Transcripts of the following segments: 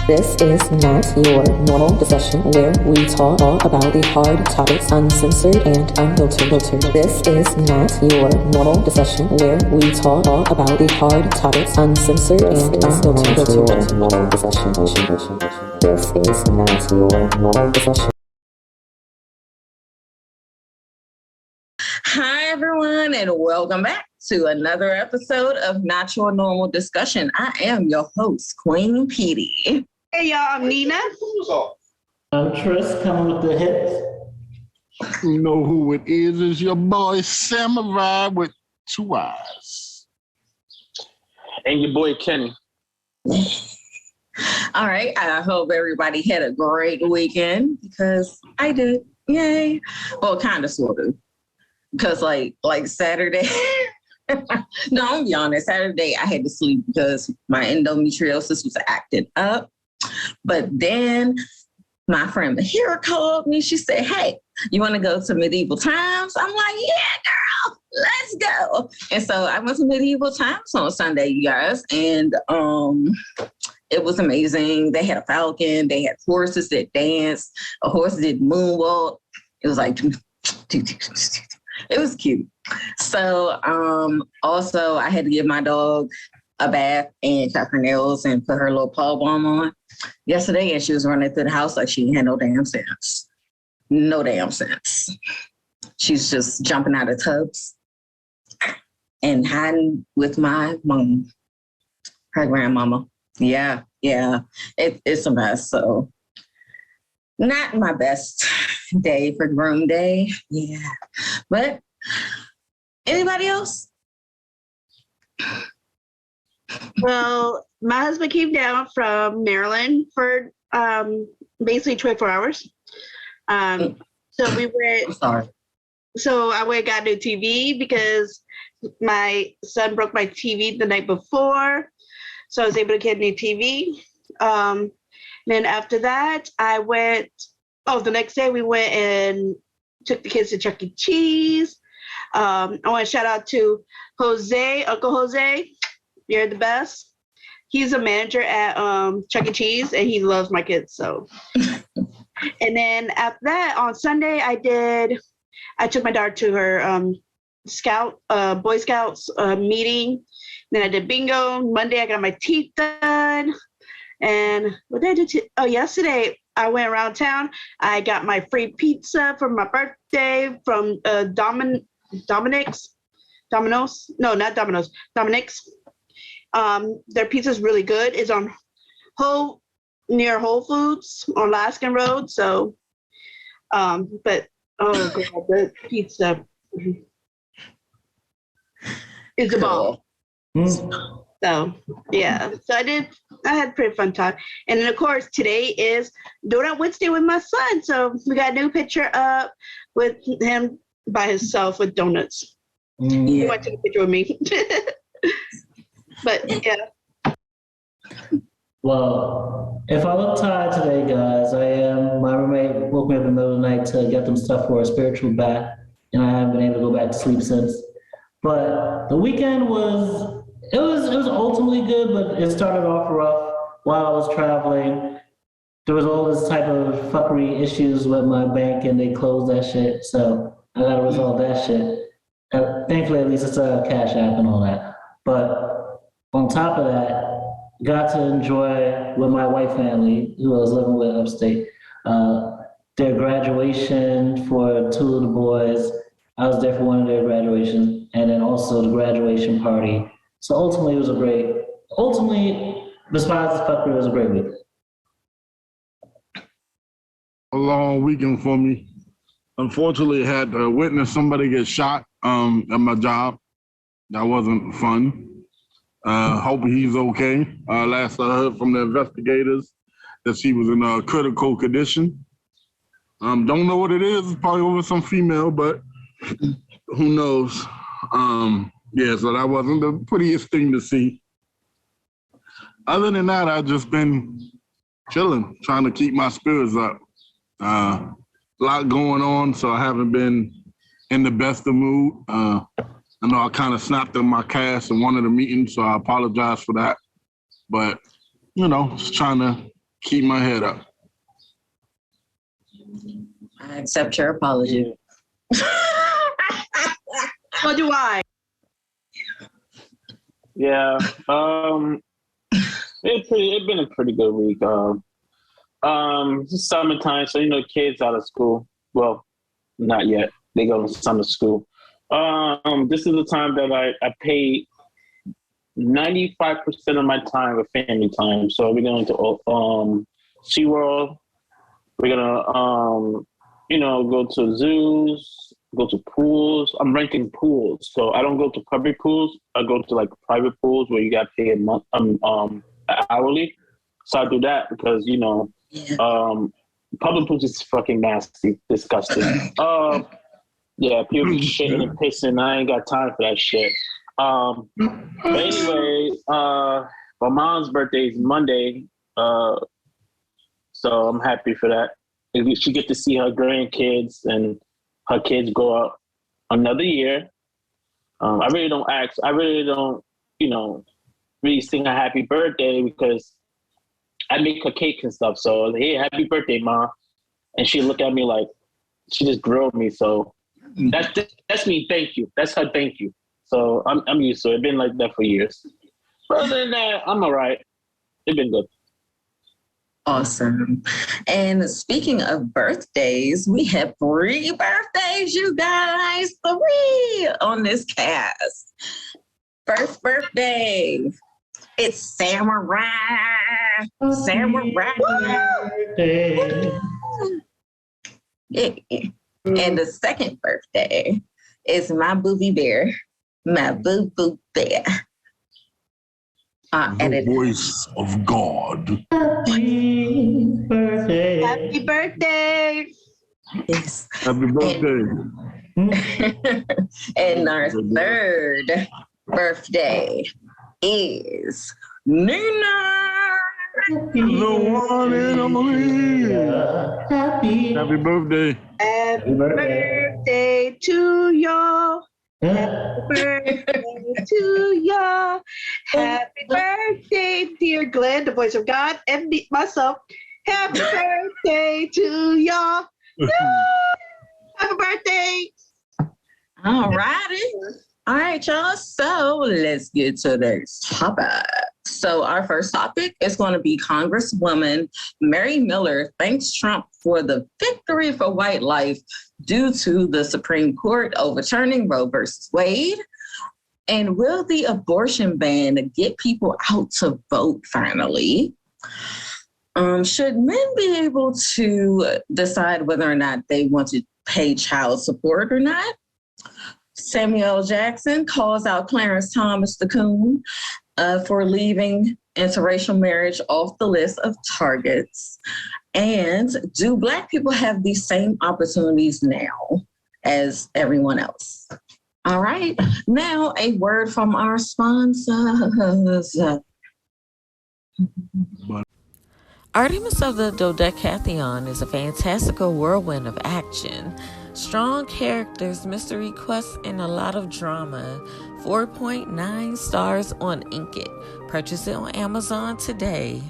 This is not your normal discussion where we talk about the hard topics uncensored and unfiltered. This is not your normal discussion where we talk about the hard topics uncensored and unfiltered. This is not your normal discussion. Hi, everyone, and welcome back to another episode of Not Your Normal Discussion. I am your host, Queen Pedii. Hey, y'all, I'm Nina. I'm Tryst, coming with the hits. You know who it is? It's your boy, Samurai with two eyes. And your boy, Kenny. All right, I hope everybody had a great weekend because I did. Yay. Well, kind of, sort of. Because like Saturday, no, I'll be honest, Saturday I had to sleep because my endometriosis was acting up. But then my friend Mahira called me. She said, hey, you want to go to Medieval Times? I'm like, yeah, girl, let's go. And so I went to Medieval Times on Sunday, you guys. And it was amazing. They had a falcon. They had horses that danced. A horse did moonwalk. It was like, it was cute. So also I had to give my dog a bath and cut her nails and put her little paw balm on yesterday, and she was running through the house like she had no damn sense. No damn sense. She's just jumping out of tubs and hiding with my mom, her grandmama. Yeah. It's a mess. So not my best day for groom day. Yeah. But anybody else? Well, my husband came down from Maryland for basically 24 hours. So we went. I'm sorry. So I went and got a new TV because my son broke my TV the night before. So I was able to get a new TV. Then after that, I went. The next day we went and took the kids to Chuck E. Cheese. I want to shout out to Jose, Uncle Jose. You're the best. He's a manager at Chuck E. Cheese, and he loves my kids. So, and then after that, on Sunday, I took my daughter to her Boy Scouts meeting. Then I did bingo. Monday, I got my teeth done. And what did I do? Yesterday, I went around town. I got my free pizza for my birthday from Dominick's. Their pizza's really good. It's on near Whole Foods on Laskin Road. So, but oh god, the pizza is a ball. So yeah, so I had a pretty fun time. And then of course today is Donut Wednesday with my son. So we got a new picture up with him by himself with donuts. He went to take a picture with me. But yeah. Well, if I look tired today, guys, my roommate woke me up in the middle of the night to get them stuff for a spiritual bath, and I haven't been able to go back to sleep since. But the weekend was ultimately good, but it started off rough while I was traveling. There was all this type of fuckery issues with my bank, and they closed that shit, so I gotta resolve that shit. Thankfully, at least it's a Cashapp and all that. But on top of that, got to enjoy with my white family, who I was living with upstate, their graduation for two of the boys. I was there for one of their graduations, and then also the graduation party. So ultimately, besides the fuckery, it was a great week. A long weekend for me. Unfortunately, I had to witness somebody get shot at my job. That wasn't fun. Hope he's okay. Last I heard from the investigators that she was in a critical condition. Don't know what it is. It's probably over some female, but who knows? Yeah, so that wasn't the prettiest thing to see. Other than that, I've just been chilling, trying to keep my spirits up. A lot going on, so I haven't been in the best of mood. I know I kind of snapped in my cast in one of the meetings, so I apologize for that. But, just trying to keep my head up. I accept your apology. So do I. Yeah. It's been a pretty good week. It's summertime, so kids out of school. Well, not yet. They go to summer school. This is the time that I pay 95% of my time with family time. So we're going to SeaWorld. We're gonna go to zoos, go to pools. I'm renting pools, so I don't go to public pools. I go to like private pools where you got to pay a month, hourly. So I do that because public pools is fucking nasty, disgusting. Yeah, people be shitting and pissing. I ain't got time for that shit. But anyway, my mom's birthday is Monday, so I'm happy for that. She get to see her grandkids and her kids go up another year. I really don't ask. I really don't, really sing a happy birthday because I make her cake and stuff. So, hey, happy birthday, Mom. And she look at me like she just grilled me. So that's me. Thank you. That's her thank you. So I'm used to it. It's been like that for years. But other than that, I'm all right. It's been good. Awesome. And speaking of birthdays, we have 3 birthdays, you guys. 3 on this cast. First birthday, it's Samurai. Samurai. And the second birthday is my booby bear. My boo bear. The voice of God. Happy birthday. Happy birthday. Yes. Happy birthday. And our third birthday is Nina. The one and only. Happy birthday. Happy birthday to y'all. Happy birthday to y'all. Happy birthday, dear Glenn, the voice of God, and me, myself. Happy birthday to y'all. Happy birthday. All righty. All right, y'all. So let's get to this topic. So our first topic is going to be Congresswoman Mary Miller thanks Trump for the victory for white life due to the Supreme Court overturning Roe versus Wade. And will the abortion ban get people out to vote finally? Should men be able to decide whether or not they want to pay child support or not? Samuel Jackson calls out Clarence Thomas the coon for leaving interracial marriage off the list of targets. And do Black people have the same opportunities now as everyone else? All right. Now, a word from our sponsors. Artemis of the Dodecatheon is a fantastical whirlwind of action, strong characters, mystery quests, and a lot of drama. 4.9 stars on Inkit. Purchase it on Amazon today.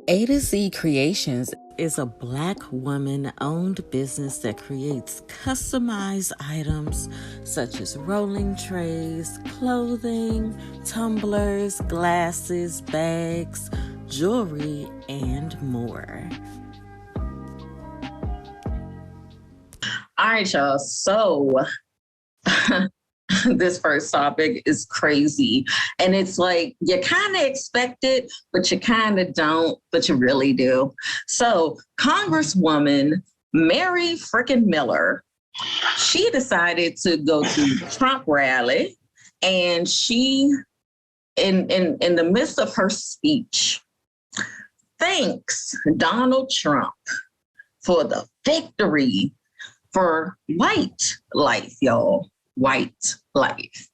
A to Z Creations is a Black woman-owned business that creates customized items such as rolling trays, clothing, tumblers, glasses, bags, jewelry, and more. All right, y'all. So this first topic is crazy. And it's like, you kind of expect it, but you kind of don't, but you really do. So Congresswoman Mary frickin' Miller, she decided to go to the Trump rally, and she, in the midst of her speech, thanks Donald Trump for the victory for white life, y'all. White life.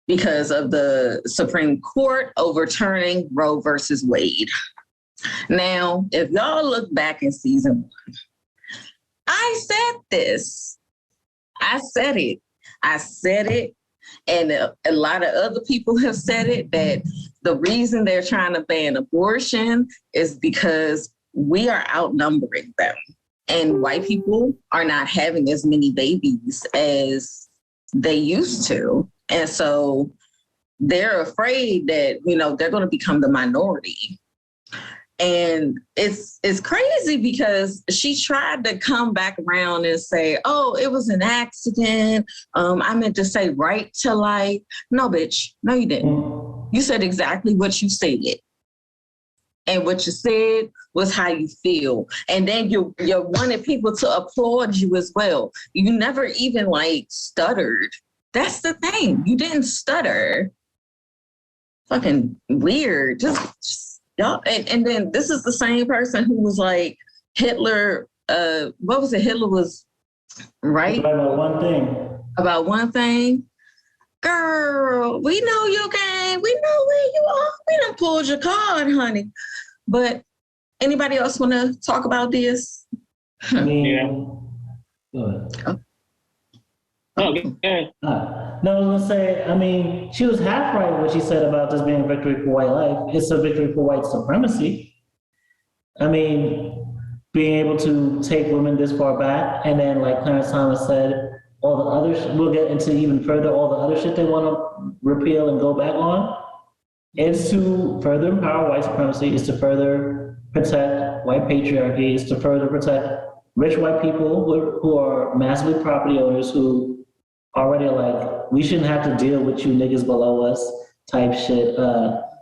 Because of the Supreme Court overturning Roe versus Wade. Now, if y'all look back in season 1, I said this. I said it. And a lot of other people have said it, that the reason they're trying to ban abortion is because we are outnumbering them. And white people are not having as many babies as they used to. And so they're afraid that, they're going to become the minority. And it's crazy because she tried to come back around and say, oh, it was an accident. I meant to say right to life. No, bitch. No, you didn't. You said exactly what you said. And what you said was how you feel. And then you wanted people to applaud you as well. You never even stuttered. That's the thing. You didn't stutter. Fucking weird. Just y'all. And then this is the same person who was like Hitler. What was it? Hitler was right about one thing. About one thing. Girl, we know your game. We know where you are. We done pulled your card, honey. But anybody else want to talk about this? I mean, yeah. Go ahead. Okay. No, I was gonna say, I mean, she was half right what she said about this being a victory for white life. It's a victory for white supremacy. I mean, being able to take women this far back, and then like Clarence Thomas said, all the other, we'll get into even further, all the other shit they want to repeal and go back on. It's to further empower white supremacy, it's to further protect white patriarchy, it's to further protect rich white people who are massively property owners who already are like, we shouldn't have to deal with you niggas below us type shit.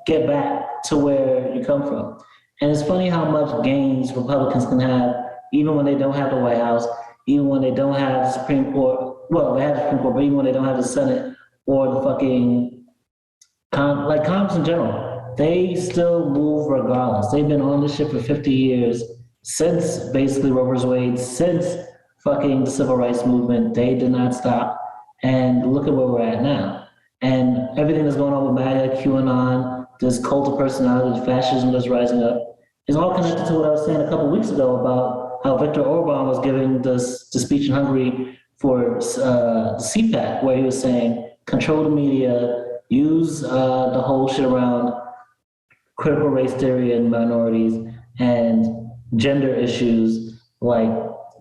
Get back to where you come from. And it's funny how much gains Republicans can have, even when they don't have the White House, even when they don't have the Supreme Court. Well, they have the Supreme Court, but even when they don't have the Senate or the fucking Congress in general, they still move regardless. They've been on this shit for 50 years, since basically Roe vs. Wade, since fucking the Civil Rights Movement. They did not stop. And look at where we're at now. And everything that's going on with MAGA, QAnon, this cult of personality, fascism that's rising up, is all connected to what I was saying a couple of weeks ago about how Viktor Orban was giving the speech in Hungary for the CPAC, where he was saying, control the media, use the whole shit around critical race theory and minorities and gender issues like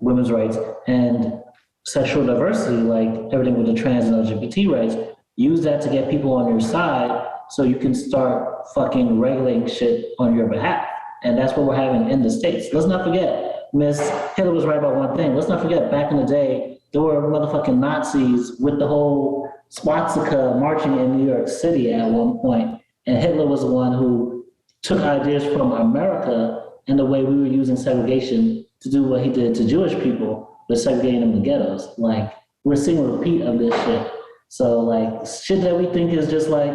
women's rights and sexual diversity, like everything with the trans and LGBT rights. Use that to get people on your side so you can start fucking regulating shit on your behalf. And that's what we're having in the States. Let's not forget, Miss Hitler was right about one thing. Let's not forget, back in the day, there were motherfucking Nazis with the whole swastika marching in New York City at one point. And Hitler was the one who took ideas from America and the way we were using segregation to do what he did to Jewish people, with segregating them in ghettos. Like, we're seeing a repeat of this shit. So, like, shit that we think is just like,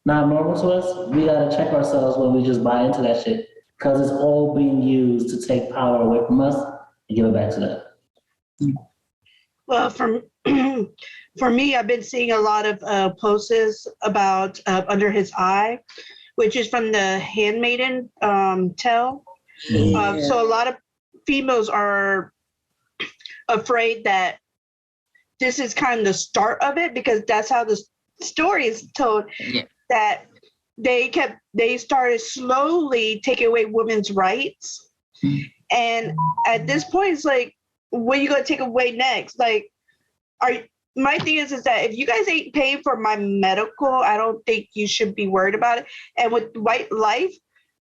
not normal to us, we gotta check ourselves when we just buy into that shit, because it's all being used to take power away from us and give it back to them. Well, for me, I've been seeing a lot of posts about Under His Eye, which is from the Handmaiden tale. So a lot of females are afraid that this is kind of the start of it, because that's how the story is told. Yeah. That they started slowly taking away women's rights. And at this point, it's like, what are you going to take away next? Like, my thing is that if you guys ain't paying for my medical, I don't think you should be worried about it. And with white life,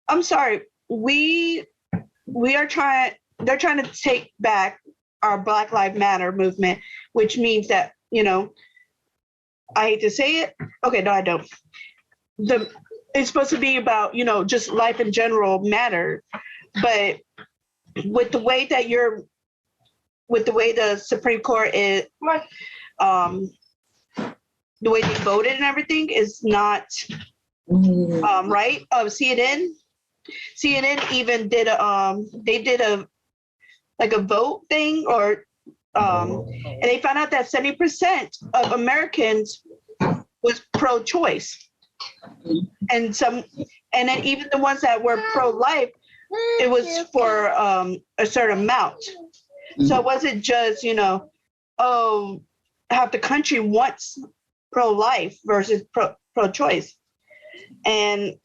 I'm sorry, they're trying to take back our Black Lives Matter movement, which means that, I hate to say it. Okay, no, I don't. It's supposed to be about, just life in general matter. But with the way that the Supreme Court is, the way they voted and everything is not right. CNN even did a vote thing, or and they found out that 70% of Americans was pro-choice, and then even the ones that were pro-life, it was for a certain amount. So it wasn't just half the country wants pro-life versus pro-choice. And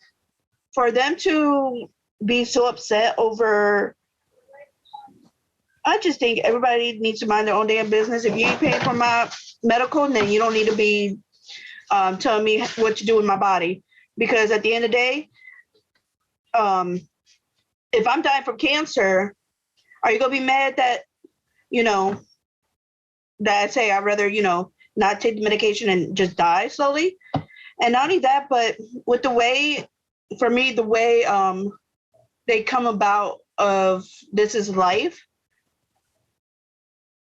for them to be so upset over, I just think everybody needs to mind their own damn business. If you ain't paying for my medical, then you don't need to be telling me what to do with my body. Because at the end of the day, if I'm dying from cancer, are you gonna be mad that, that I say I'd rather, not take the medication and just die slowly? And not only that, but with the way, for me, the way they come about of this is life,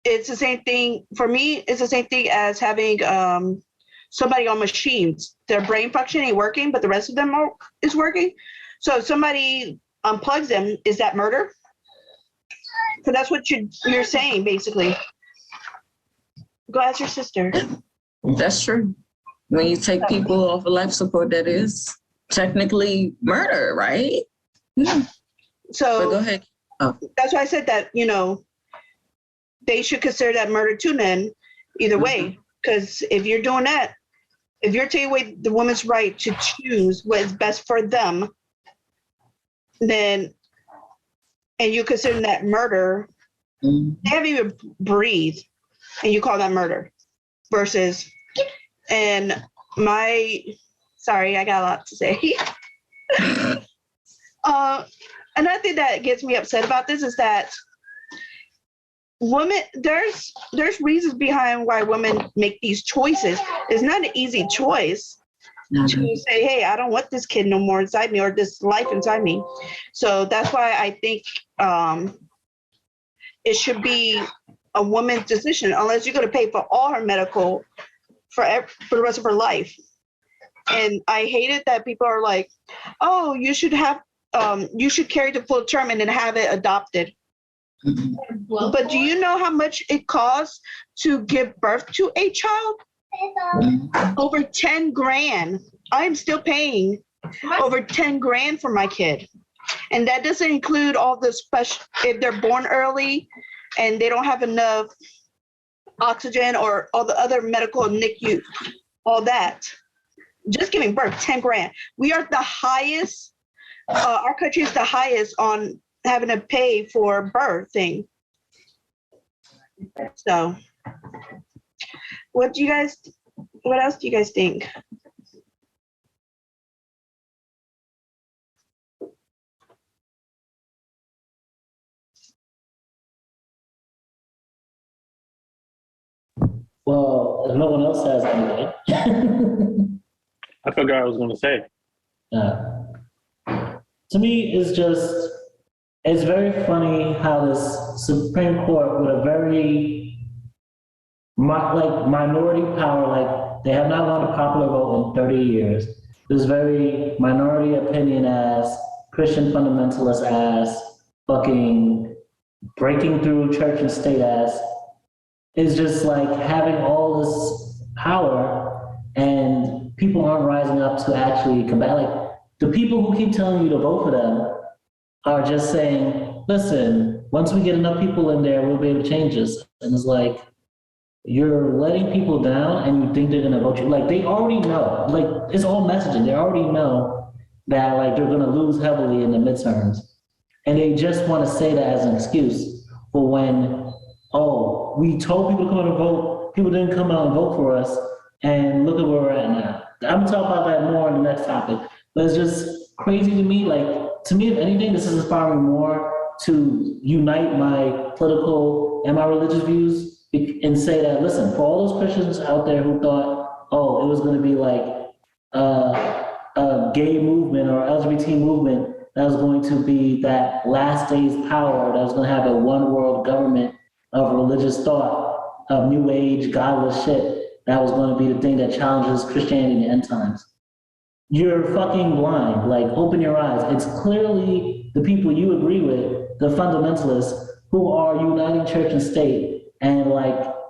it's the same thing, for me, it's the same thing as having somebody on machines. Their brain function ain't working, but the rest of them is working. So if somebody unplugs them, is that murder? So that's what you're saying, basically. Go ask your sister. That's true. When you take people off of life support, that is technically murder, right? Yeah. So but go ahead. Oh. That's why I said that, they should consider that murder too, then, either way. Because if you're doing that, if you're taking away the woman's right to choose what is best for them, then, and you consider that murder, they haven't even breathed, and you call that murder. Versus, and sorry, I got a lot to say. Another thing that gets me upset about this is that women, there's reasons behind why women make these choices. It's not an easy choice to say, hey, I don't want this kid no more inside me, or this life inside me. So that's why I think it should be a woman's decision, unless you're going to pay for all her medical for the rest of her life. And I hate it that people are like, oh, you should carry the full term and then have it adopted. But do you know how much it costs to give birth to a child? Over 10 grand. I'm still paying over 10 grand for my kid. And that doesn't include all the special, if they're born early and they don't have enough oxygen or all the other medical NICU, all that. Just giving birth, 10 grand. We are the highest, our country is the highest on having to pay for birthing. So, what else do you guys think? Well, if no one else has anything. I forgot I was going to say. To me, it's very funny how this Supreme Court, with a very minority power, they have not won a popular vote in 30 years. This very minority opinion ass, Christian fundamentalist ass, fucking breaking through church and state ass, is just having all this power, and people aren't rising up to actually combat. The people who keep telling you to vote for them are just saying, listen, once we get enough people in there, we'll be able to change this. And it's you're letting people down and you think they're gonna vote you. They already know, it's all messaging. They already know that they're gonna lose heavily in the midterms. And they just wanna say that as an excuse for when, oh, we told people to come out and vote, people didn't come out and vote for us, and look at where we're at now. I'm gonna talk about that more in the next topic. But it's just crazy to me. To me, if anything, this is inspiring more to unite my political and my religious views and say that, listen, for all those Christians out there who thought, oh, it was going to be a gay movement or LGBT movement that was going to be that last day's power, that was going to have a one world government of religious thought, of new age, godless shit, that was going to be the thing that challenges Christianity in the end times. You're fucking blind. Open your eyes. It's clearly the people you agree with, the fundamentalists, who are uniting church and state and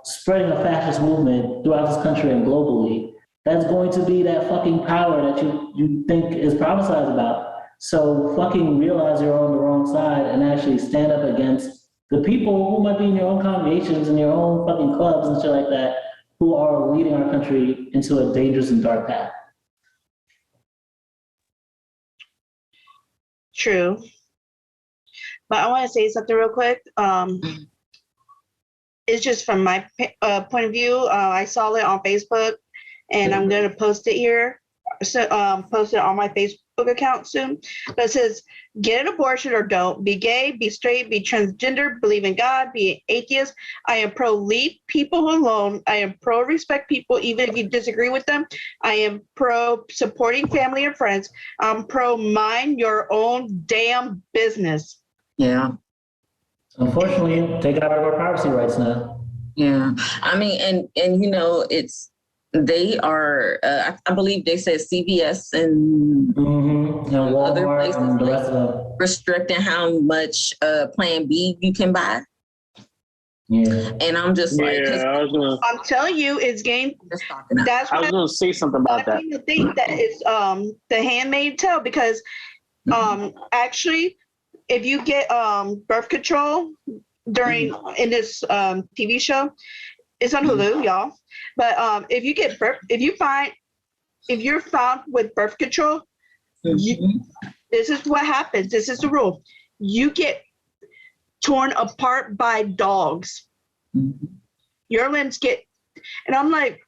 spreading a fascist movement throughout this country and globally. That's going to be that fucking power that you think is prophesized about. So fucking realize you're on the wrong side and actually stand up against the people who might be in your own congregations and your own fucking clubs and shit like that, who are leading our country into a dangerous and dark path. True. But I want to say something real quick. It's just from my point of view. I saw it on Facebook, and I'm going to post it here. So, post it on my Facebook account soon. But it says, get an abortion or don't. Be gay, be straight, be transgender, believe in God, be an atheist. I am pro leave people alone. I am pro respect people, even if you disagree with them. I am pro supporting family and friends. I'm pro mind your own damn business. Yeah. Unfortunately, they got rid of our privacy rights now. Yeah. I mean, and you know, they are, I believe they said CVS and, And Walmart other places, and the rest of them. restricting how much Plan B you can buy. Yeah. And I'm just like, I'm telling you, it's game. That's I was going to say something about that. I think that it's the handmaid's tale, because actually, if you get birth control in this TV show, it's on Hulu, y'all. But if you're found with birth control, this is what happens. This is the rule. You get torn apart by dogs. Your limbs get, and I'm like,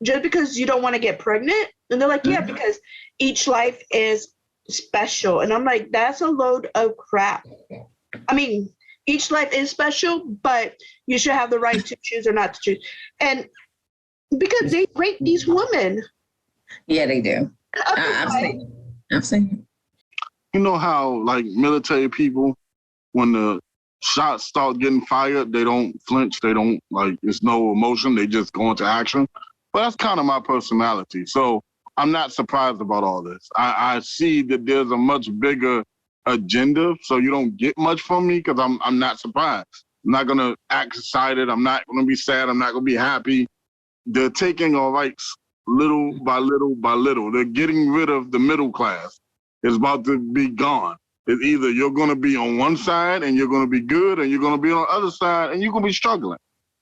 just because you don't want to get pregnant? And they're like, yeah, because each life is special. And I'm like, that's a load of crap. I mean, each life is special, but you should have the right to choose or not to choose. And because they rape these women. Yeah, they do. I've seen. You know how, like, military people, when the shots start getting fired, they don't flinch, they don't, like, there's no emotion, they just go into action. But that's kind of my personality. So I'm not surprised about all this. I see that there's a much bigger agenda, so you don't get much from me because I'm not surprised. I'm not going to act excited. I'm not going to be sad. I'm not going to be happy. They're taking our rights little by little by little. They're getting rid of the middle class. It's about to be gone. It's either you're going to be on one side and you're going to be good, and you're going to be on the other side and you're going to be struggling.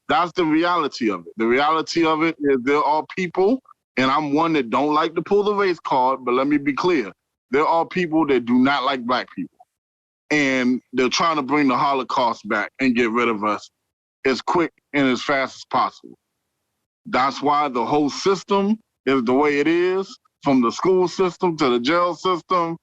That's the reality of it. The reality of it is there are people, and I'm one that don't like to pull the race card, but let me be clear. There are people that do not like black people. And they're trying to bring the Holocaust back and get rid of us as quick and as fast as possible. That's why the whole system is the way it is, from the school system to the jail system.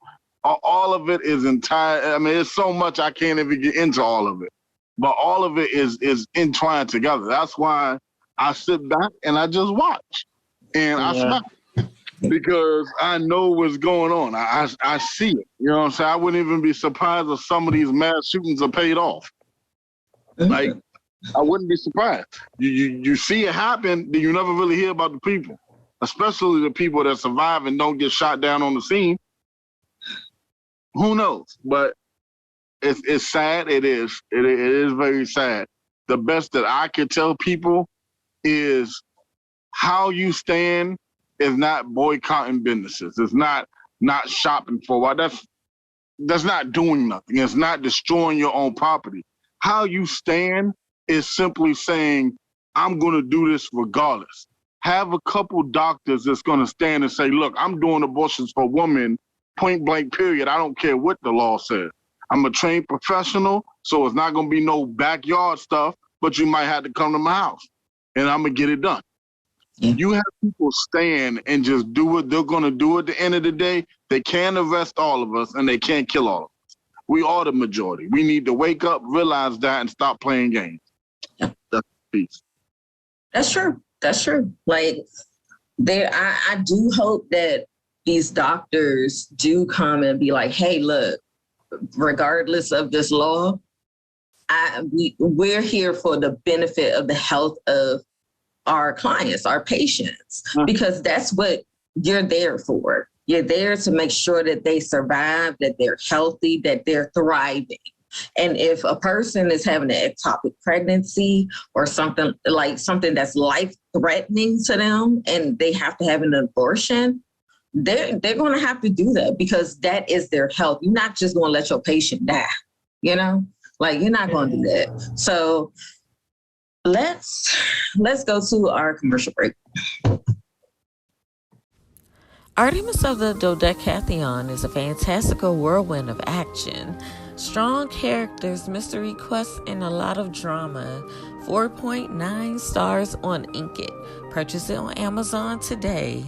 All of it is entire. I mean, it's so much I can't even get into all of it. But all of it is entwined together. That's why I sit back and I just watch. And I smile. Because I know what's going on. I see it. You know what I'm saying? I wouldn't even be surprised if some of these mass shootings are paid off. Like, I wouldn't be surprised. You see it happen, then you never really hear about the people, especially the people that survive and don't get shot down on the scene. Who knows? But it's sad. It is very sad. The best that I can tell people is how you stand is not boycotting businesses. It's not shopping for a while. That's not doing nothing. It's not destroying your own property. How you stand is simply saying, I'm going to do this regardless. Have a couple doctors that's going to stand and say, look, I'm doing abortions for women, point blank period. I don't care what the law says. I'm a trained professional, so it's not going to be no backyard stuff, but you might have to come to my house and I'm going to get it done. You have people stand and just do what they're going to do at the end of the day. They can't arrest all of us and they can't kill all of us. We are the majority. We need to wake up, realize that, and stop playing games. That's peace. That's true. That's true. Like, I do hope that these doctors do come and be like, hey, look, regardless of this law, we're here for the benefit of the health of our clients, our patients, because that's what you're there for. You're there to make sure that they survive, that they're healthy, that they're thriving. And if a person is having an ectopic pregnancy or something that's life-threatening to them and they have to have an abortion, they're going to have to do that because that is their health. You're not just going to let your patient die, you know? Like, you're not going to do that. So let's go to our commercial break. Artemis of the Dodecatheon is a fantastical whirlwind of action, strong characters, mystery quests, and a lot of drama. 4.9 stars on Inkit. Purchase it on Amazon today.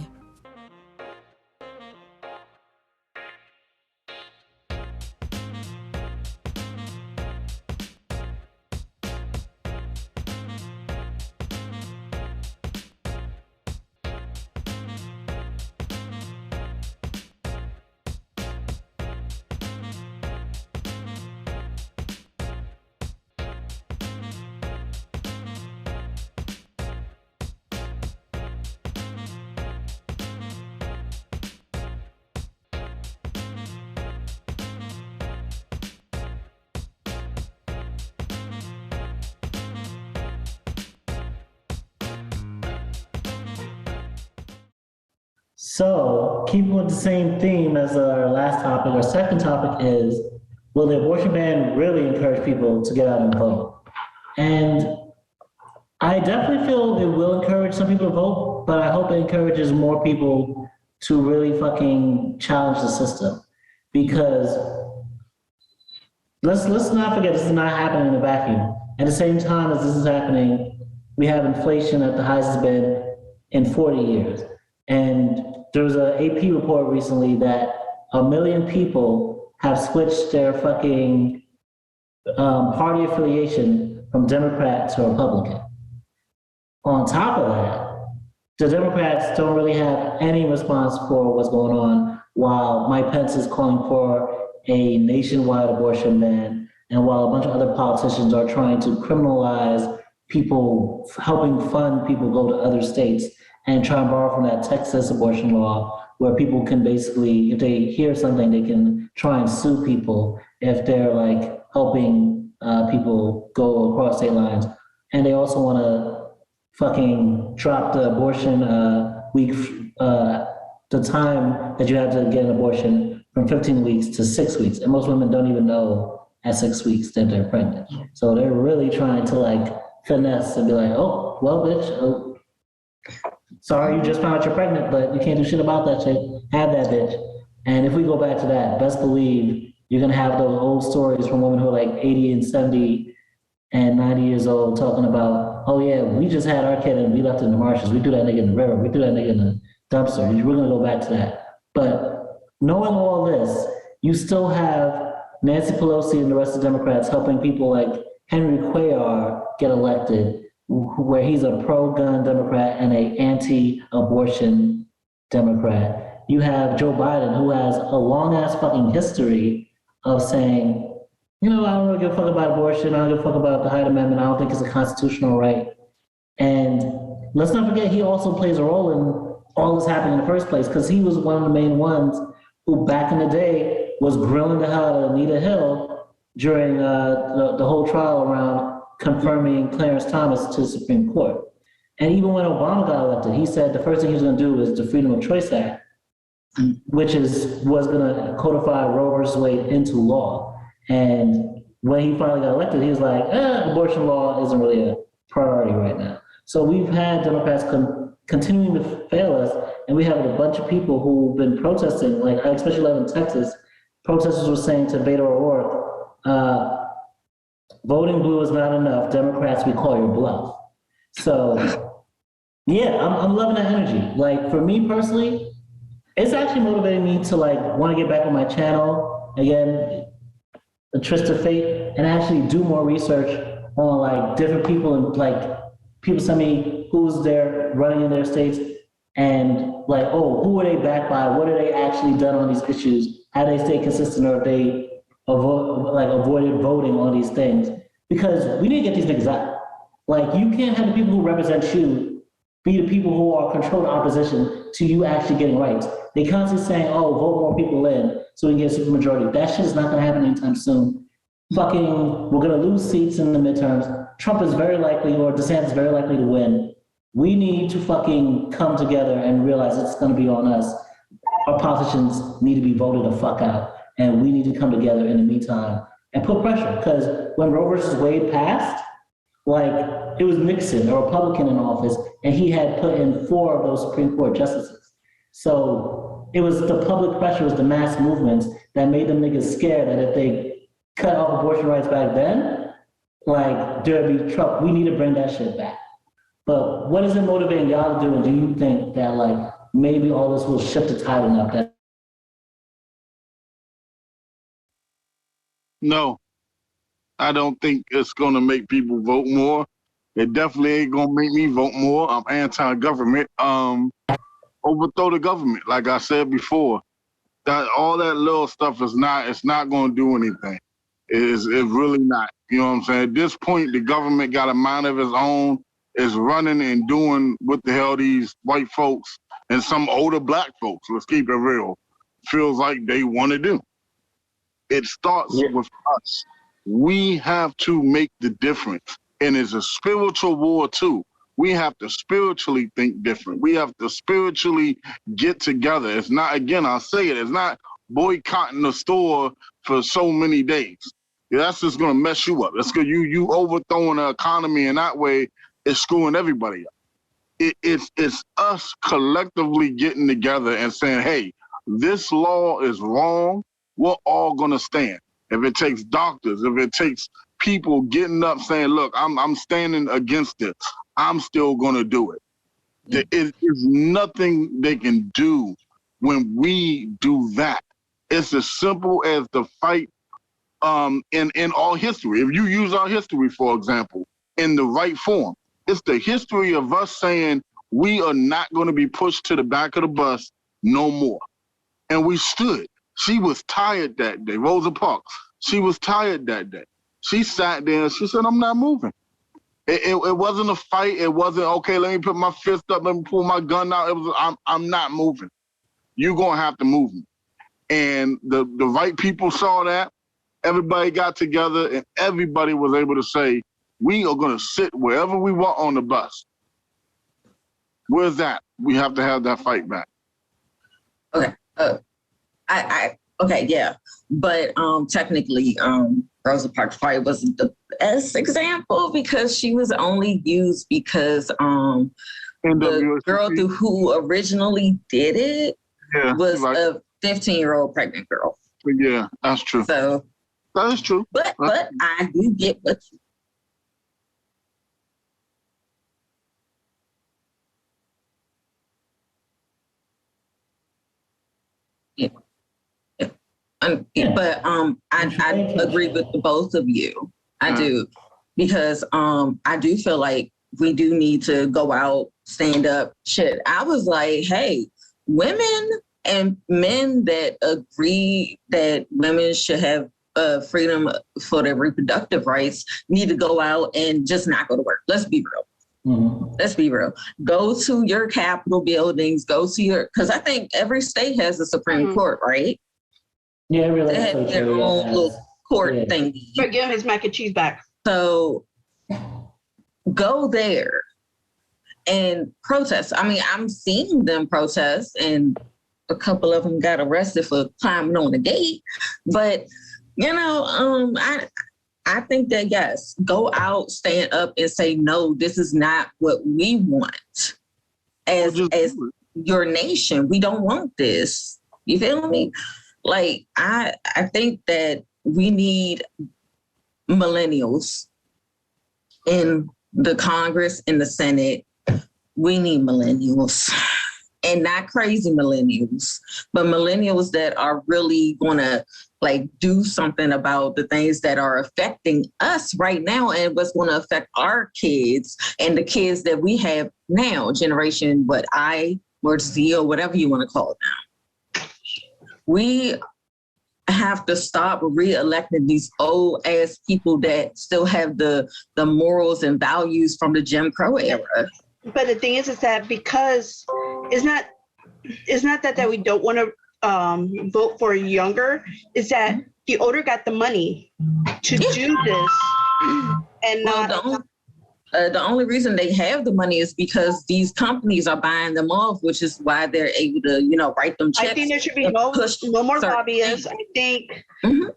So, keeping with the same theme as our last topic, our second topic is, will the abortion ban really encourage people to get out and vote? And I definitely feel it will encourage some people to vote, but I hope it encourages more people to really fucking challenge the system. Because let's not forget, this is not happening in a vacuum. At the same time as this is happening, we have inflation at the highest it's been in 40 years. And there was an AP report recently that 1 million people have switched their fucking party affiliation from Democrat to Republican. On top of that, the Democrats don't really have any response for what's going on, while Mike Pence is calling for a nationwide abortion ban, and while a bunch of other politicians are trying to criminalize people, helping fund people go to other states and try and borrow from that Texas abortion law, where people can basically, if they hear something, they can try and sue people if they're like helping people go across state lines. And they also want to fucking drop the abortion the time that you have to get an abortion from 15 weeks to 6 weeks. And most women don't even know at 6 weeks that they're pregnant. So they're really trying to like finesse and be like, oh, well, bitch, sorry, you just found out you're pregnant, but you can't do shit about that shit. Have that bitch. And if we go back to that, best believe you're gonna have those old stories from women who are like 80 and 70 and 90 years old talking about, oh yeah, we just had our kid and we left it in the marshes. We threw that nigga in the river. We threw that nigga in the dumpster. We're gonna go back to that. But knowing all this, you still have Nancy Pelosi and the rest of the Democrats helping people like Henry Cuellar get elected, where he's a pro-gun Democrat and an anti-abortion Democrat. You have Joe Biden, who has a long-ass fucking history of saying, you know, I don't really give a fuck about abortion. I don't give a fuck about the Hyde Amendment. I don't think it's a constitutional right. And let's not forget, he also plays a role in all this happening in the first place, because he was one of the main ones who back in the day was grilling the hell out of Anita Hill during the whole trial around confirming Clarence Thomas to the Supreme Court. And even when Obama got elected, he said the first thing he was going to do was the Freedom of Choice Act, which was going to codify Roe versus Wade into law. And when he finally got elected, he was like, abortion law isn't really a priority right now. So we've had Democrats continuing to fail us, and we have a bunch of people who've been protesting, like I especially live in Texas. Protesters were saying to Beto O'Rourke, voting blue is not enough. Democrats, we call your bluff. So, yeah, I'm loving that energy. Like, for me personally, it's actually motivating me to, like, want to get back on my channel, again, the Tryst of Fate, and actually do more research on, like, different people. And, like, people send me who's there running in their states, and, like, oh, who are they backed by? What are they actually done on these issues? How do they stay consistent, or if they avoided voting on these things? Because we need to get these niggas out. Like, you can't have the people who represent you be the people who are controlling opposition to you actually getting rights. They constantly saying, oh, vote more people in so we can get a supermajority. That shit is not gonna happen anytime soon. Fucking, we're gonna lose seats in the midterms. Trump is very likely, or DeSantis is very likely to win. We need to fucking come together and realize it's gonna be on us. Our politicians need to be voted the fuck out, and we need to come together in the meantime and put pressure. Because when Roe versus Wade passed, like, it was Nixon, a Republican in office, and he had put in 4 of those Supreme Court justices. So it was the public pressure, was the mass movements that made them niggas scared that if they cut off abortion rights back then, like there'd be trouble. We need to bring that shit back. But what is it motivating y'all to do? And do you think that like maybe all this will shift the tide enough that? No, I don't think it's gonna make people vote more. It definitely ain't gonna make me vote more. I'm anti-government. Overthrow the government, like I said before. That all that little stuff is not. It's not gonna do anything. It's really not. You know what I'm saying? At this point, the government got a mind of its own. Is running and doing what the hell these white folks and some older black folks, let's keep it real, feels like they want to do. It starts with us. We have to make the difference. And it's a spiritual war too. We have to spiritually think different. We have to spiritually get together. It's not, again, I'll say it, it's not boycotting the store for so many days. That's just gonna mess you up. That's good. You overthrowing the economy in that way is screwing everybody up. It's us collectively getting together and saying, hey, this law is wrong. We're all gonna stand. If it takes doctors, if it takes people getting up saying, look, I'm standing against it, I'm still gonna do it. There is nothing they can do when we do that. It's as simple as the fight in all history. If you use our history, for example, in the right form, it's the history of us saying we are not going to be pushed to the back of the bus no more. And we stood. She was tired that day. Rosa Parks, she was tired that day. She sat there and she said, I'm not moving. It wasn't a fight. It wasn't, okay, let me put my fist up, let me pull my gun out. It was, I'm not moving. You're going to have to move me. And the right people saw that. Everybody got together and everybody was able to say, we are going to sit wherever we want on the bus. Where's that? We have to have that fight back. Okay. Okay, yeah. But technically, Rosa Parks probably wasn't the best example because she was only used because the girl who originally did it was a 15-year-old pregnant girl. Yeah, that's true. So that is true. But I do get what you. But I agree with the both of you. I do, because I do feel like we do need to go out, stand up. Shit, I was like, hey, women and men that agree that women should have freedom for their reproductive rights need to go out and just not go to work. Let's be real. Mm-hmm. Let's be real. Go to your Capitol buildings. Go to your, because I think every state has a Supreme Court, right? Yeah, really. They have their own little court thingy. But give him his mac and cheese back. So go there and protest. I mean, I'm seeing them protest, and a couple of them got arrested for climbing on the gate. But you know, I think that yes, go out, stand up, and say no. This is not what we want as your nation. We don't want this. You feel me? Like, I think that we need millennials in the Congress, in the Senate. We need millennials, and not crazy millennials, but millennials that are really going to like do something about the things that are affecting us right now and what's going to affect our kids and the kids that we have now, generation, I or Z or whatever you want to call it now. We have to stop re-electing these old ass people that still have the morals and values from the Jim Crow era. But the thing is that because it's not that we don't want to vote for younger, is that the older got the money to do this, and the only reason they have the money is because these companies are buying them off, which is why they're able to, write them checks. I think there should be no more lobbyists. I think, and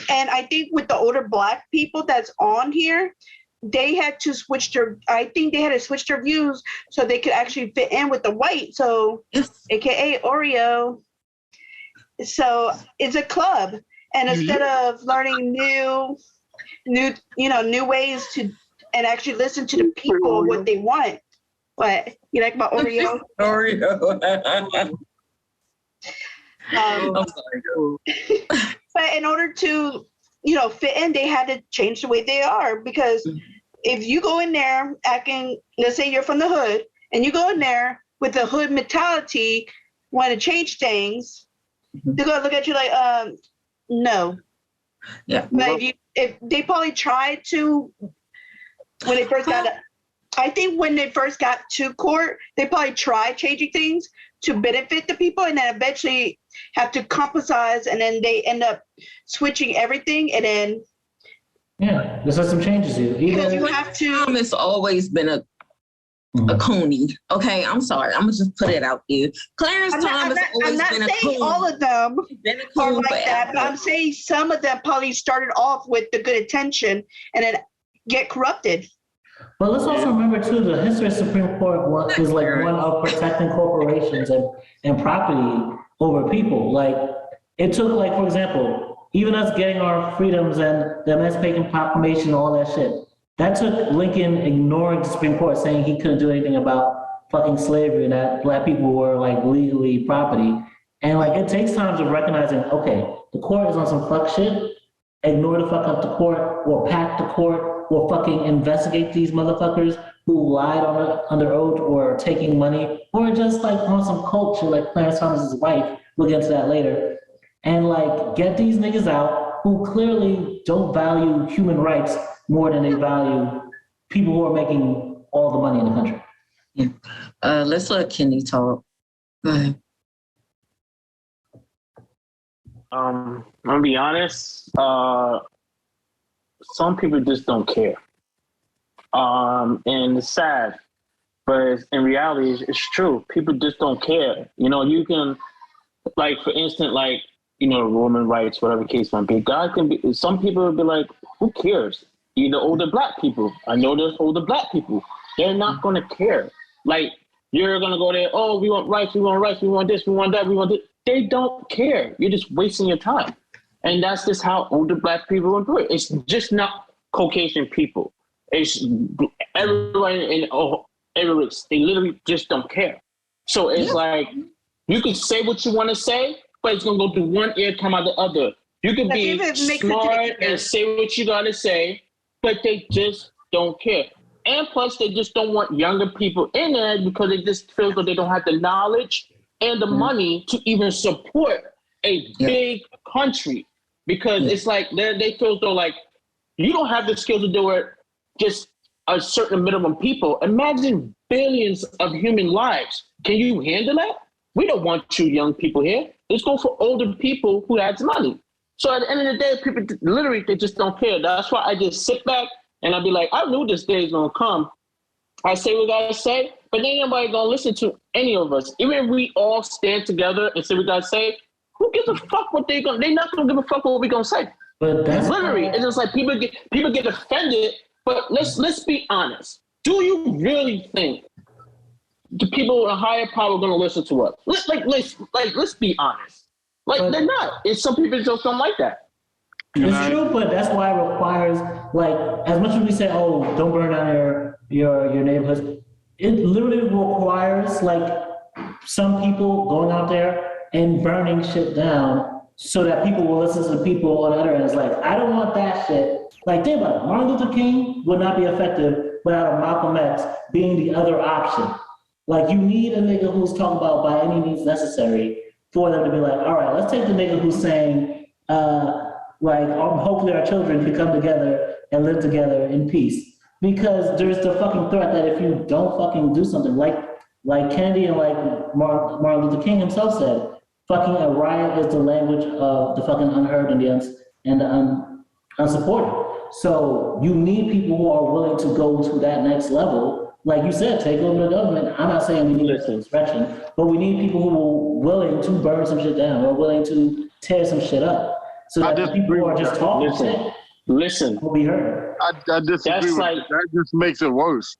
I think with the older Black people that's on here, they had to switch I think they had to switch their views so they could actually fit in with the white. So, AKA Oreo. So it's a club. And instead of learning new ways to, and actually listen to the people, what they want. What, you like my Oreo? Oreo. I'm sorry. But in order to, fit in, they had to change the way they are, because if you go in there acting, let's say you're from the hood, and you go in there with the hood mentality, want to change things, they're gonna look at you like, no. Yeah. But if they probably tried to, when they first got, I think when they first got to court, they probably tried changing things to benefit the people, and then eventually have to compromise, and then they end up switching everything, and then. Yeah, there's some changes here. Because you have to. It's always been a coney. Okay, I'm sorry. I'm gonna just put it out there. Clarence Thomas always been a coon. I'm not saying all of them are like that, but I'm saying some of them probably started off with the good intention and then get corrupted. But let's also remember too, the history of Supreme Court is like one of protecting corporations and property over people. Like it took, like, for example, even us getting our freedoms and the Emancipation Proclamation and all that shit. That took Lincoln ignoring the Supreme Court, saying he couldn't do anything about fucking slavery and that black people were like legally property. And like it takes time to recognizing, okay, the court is on some fuck shit. Ignore the fuck up the court, or pack the court, or fucking investigate these motherfuckers who lied under oath or taking money, or just like on some culture like Clarence Thomas's wife. We'll get to that later. And like get these niggas out who clearly don't value human rights more than they value people who are making all the money in the country. Yeah. Let's let Kenny talk. Go ahead. I'm gonna be honest. Some people just don't care, and it's sad, but in reality, it's true. People just don't care. You can, like, for instance, like, women rights, whatever case might be. God can be. Some people will be like, who cares? Either older black people. I know there's older black people. They're not gonna care. Like, you're gonna go there. Oh, we want rights. We want this. We want that. We want this. They don't care. You're just wasting your time. And that's just how older black people will do it. It's just not Caucasian people. It's everyone in every race. They literally just don't care. So it's like, you can say what you want to say, but it's going to go through one ear, come out the other. You can be smart and say what you got to say, but they just don't care. And plus, they just don't want younger people in there because they just feel that they don't have the knowledge and the money to even support a big country. Because it's like they feel though like you don't have the skills to do it, just a certain minimum people. Imagine billions of human lives. Can you handle that? We don't want you young people here. Let's go for older people who has money. So at the end of the day, people literally, they just don't care. That's why I just sit back and I'll be like, I knew this day is gonna come. I say what I gotta say, but ain't nobody gonna listen to any of us. Even if we all stand together and say what we gotta say, who gives a fuck what they're not gonna give a fuck what we're gonna say. But that's literally, it's just like people get offended. But let's be honest. Do you really think the people with a higher power are gonna listen to us? Let's be honest. They're not. It's some people just don't like that. It's true, but that's why it requires, like, as much as we say, oh, don't burn down your neighborhoods, it literally requires like some people going out there and burning shit down so that people will listen to the people on the other end. It's like, I don't want that shit. Like, think about it. Martin Luther King would not be effective without a Malcolm X being the other option. Like, you need a nigga who's talking about by any means necessary for them to be like, all right, let's take the nigga who's saying, hopefully our children can come together and live together in peace. Because there's the fucking threat that if you don't fucking do something like Kennedy and like Martin Luther King himself said, fucking a riot is the language of the fucking unheard and the unsupported. So you need people who are willing to go to that next level. Like you said, take over the government. I'm not saying we need insurrection, but we need people who are willing to burn some shit down or willing to tear some shit up. So that people who are just talking shit Listen, will be heard. I disagree That's with like- that. That just makes it worse.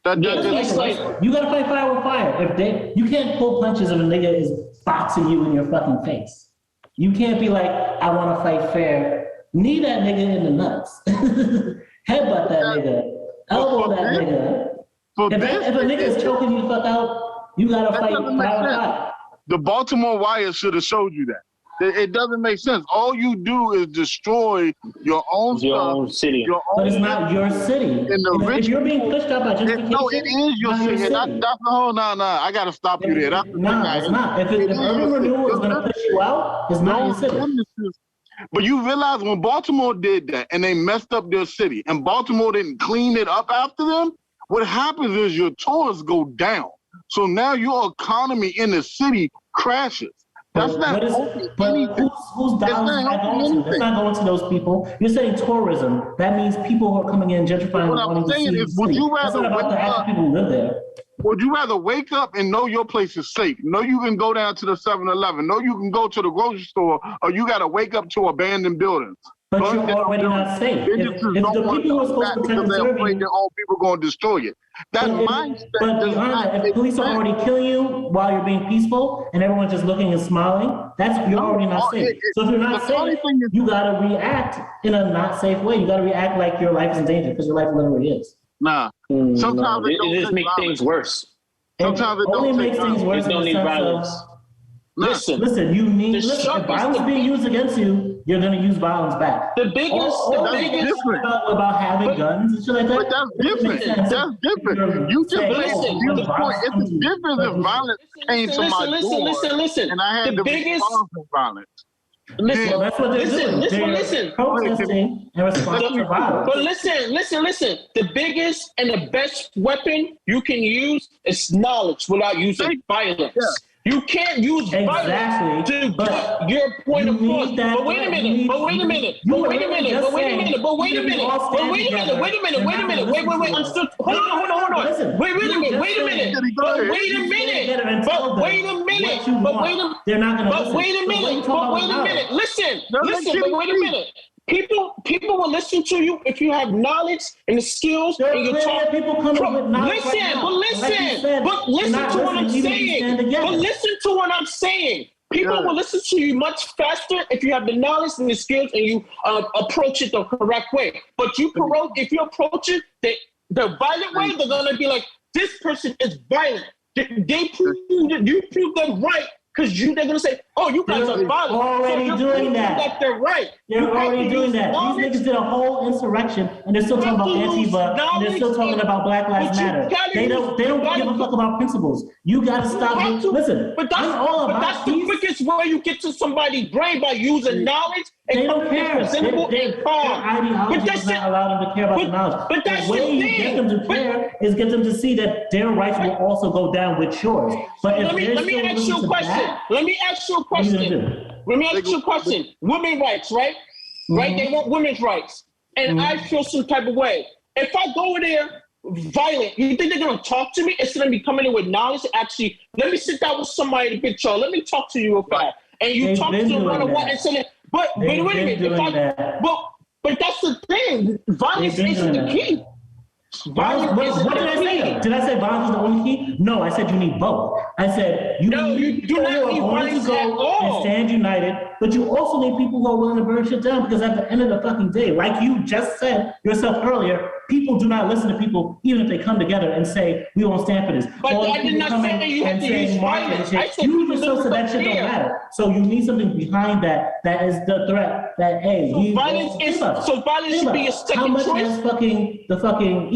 That Yeah, just it's like You gotta fight fire with fire. You can't pull punches if a nigga is boxing you in your fucking face. You can't be like, I want to fight fair. Knee that nigga in the nuts. Headbutt that nigga. Elbow that nigga. If a nigga is choking you the fuck out, you gotta fight fire with fire. The Baltimore Wire should have showed you that. It doesn't make sense. All you do is destroy your own your stuff, own city. your But own. it's not your city. If you're being pushed out by gentrification, No, it is your city. I gotta stop you there. That's the thing. It's not. If urban renewal is gonna push you out, it's not your city. But you realize when Baltimore did that and they messed up their city and Baltimore didn't clean it up after them, what happens is your tourists go down. So now your economy in the city crashes. That's not helping anything. Whose dollars is that going to? It's not going to those people. You're saying tourism. That means people who are coming in, gentrifying. What I'm saying is, would you rather about the actual people who live there? Would you rather wake up and know your place is safe? Know you can go down to the 7-Eleven. Know you can go to the grocery store, or you got to wake up to abandoned buildings. But you're already not safe. If the people who are supposed to protect and serve you, their own people going to destroy it. That mindset. But beyond that, if police are already killing you while you're being peaceful and everyone's just looking and smiling, you're already not safe. So if you're not safe, you gotta react in a not safe way. You gotta react like your life is in danger because your life literally is. Nah. Sometimes it just makes things worse. Sometimes it only makes things worse. You don't need violence. Listen, if violence being used against you, you're gonna use violence back. The biggest about having guns and shit like that. But that's different. That's different. You just it's different if violence came to my door. Listen. And I had to respond to violence. Listen, that's what they're doing. They're protesting in response to violence. But listen. The biggest and the best weapon you can use is knowledge without using violence. Yeah. You can't use violence to get your point across. But wait a minute. I'm still, hold on. Wait a minute. Listen. People will listen to you if you have knowledge and the skills and you talk. People come up with knowledge. But listen to what I'm saying. People will listen to you much faster if you have the knowledge and the skills and you approach it the correct way. But if you approach it the violent way, they're gonna be like, this person is violent. You prove them right. Because they're going to say, oh, you guys are violent. Already doing that. They're right. You're already doing that. These niggas did a whole insurrection, and they're still talking about Antifa, and they're still talking about Black Lives Matter. They don't give a fuck about principles. You got to stop. Listen, but that's the quickest way you get to somebody's brain by using knowledge. They don't care. Their ideology does not allow them to care about the knowledge. But that's the way you get them to care is get them to see that their rights will also go down with yours. But let me ask you a question. Women's rights, right? Right? They want women's rights. And I feel some type of way. If I go there violent, you think they're going to talk to me instead of me coming in with knowledge? Actually, let me sit down with somebody to get y'all. Let me talk to you real fast. And you talk to them one-on-one and say, but wait a minute. But that's the thing. Violence isn't the key. What did I say? Did I say violence is the only key? No, I said you need both. I said you need people who are willing to go and stand united, but you also need people who are willing to burn shit down, because at the end of the fucking day, like you just said yourself earlier, people do not listen to people even if they come together and say, we won't stand for this. But I did not say you have to use violence. You just said that shit don't matter. So you need something behind that is the threat that, hey, violence should be a second choice. How much has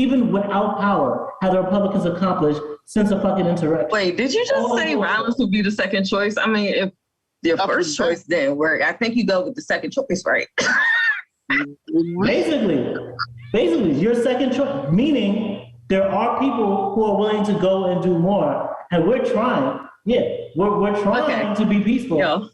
even without power, have the Republicans accomplished since a fucking insurrection? Wait, did you just say violence would be the second choice? I mean, if your first choice didn't work, I think you go with the second choice, right? Basically, your second choice, meaning there are people who are willing to go and do more, and we're trying. Yeah, we're trying to be peaceful,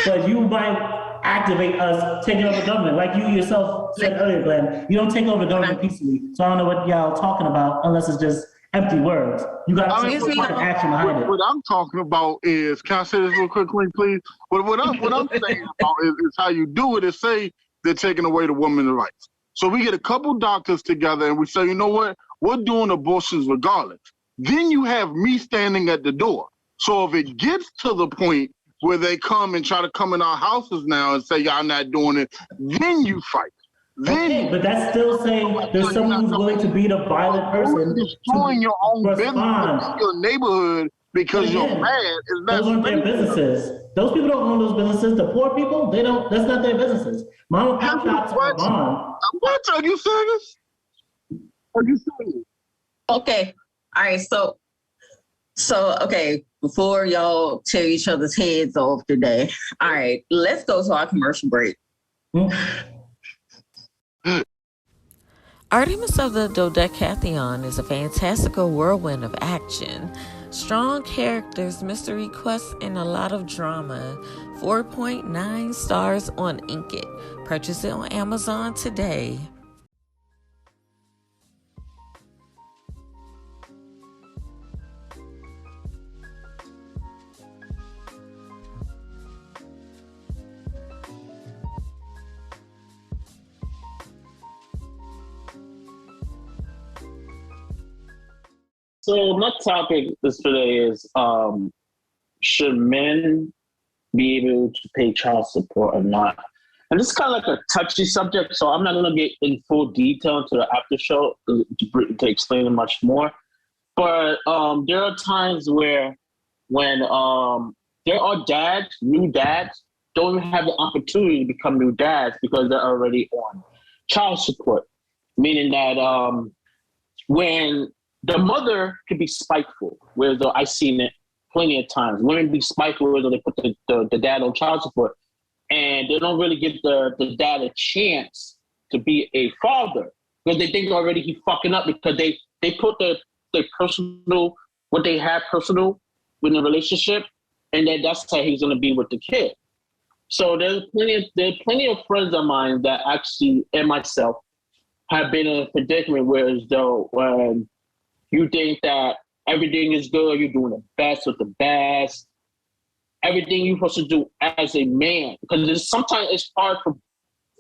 but you might activate us taking over government. Like you yourself said earlier, Glenn, you don't take over government peacefully. So I don't know what y'all talking about unless it's just empty words. You got to put action behind it. What I'm talking about is, can I say this real quick, please? What I'm saying about is how you do it is say they're taking away the women's rights. So we get a couple doctors together and we say, you know what? We're doing abortions regardless. Then you have me standing at the door. So if it gets to the point where they come and try to come in our houses now and say, y'all not doing it, then you fight. Okay, but that's still saying there's someone who's willing to beat a violent person. Destroying your own respond. business, your neighborhood, because you're mad. Those aren't their businesses. Those people don't own those businesses. The poor people, they don't. That's not their businesses. Mom and pop shops are gone. What? Are you serious? Are you serious? Okay. All right. So okay. Before y'all tear each other's heads off today, all right. Let's go to our commercial break. Artemis of the Dodecatheon is a fantastical whirlwind of action, strong characters, mystery quests, and a lot of drama. 4.9 stars on Inkit. Purchase it on Amazon today. So my topic this today is should men be able to pay child support or not? And this is kind of like a touchy subject, so I'm not going to get in full detail into the after show to explain it much more. But there are times when there are dads, new dads, don't even have the opportunity to become new dads because they're already on child support, meaning that when the mother can be spiteful, whereas though I've seen it plenty of times. Women be spiteful, where they put the dad on child support, and they don't really give the dad a chance to be a father because they think already he's fucking up because they put the personal, what they have personal in the relationship, and then that's how he's going to be with the kid. So there's plenty of friends of mine that actually, and myself, have been in a predicament where as though when you think that everything is good, you're doing the best with the best, everything you're supposed to do as a man. Because sometimes it's hard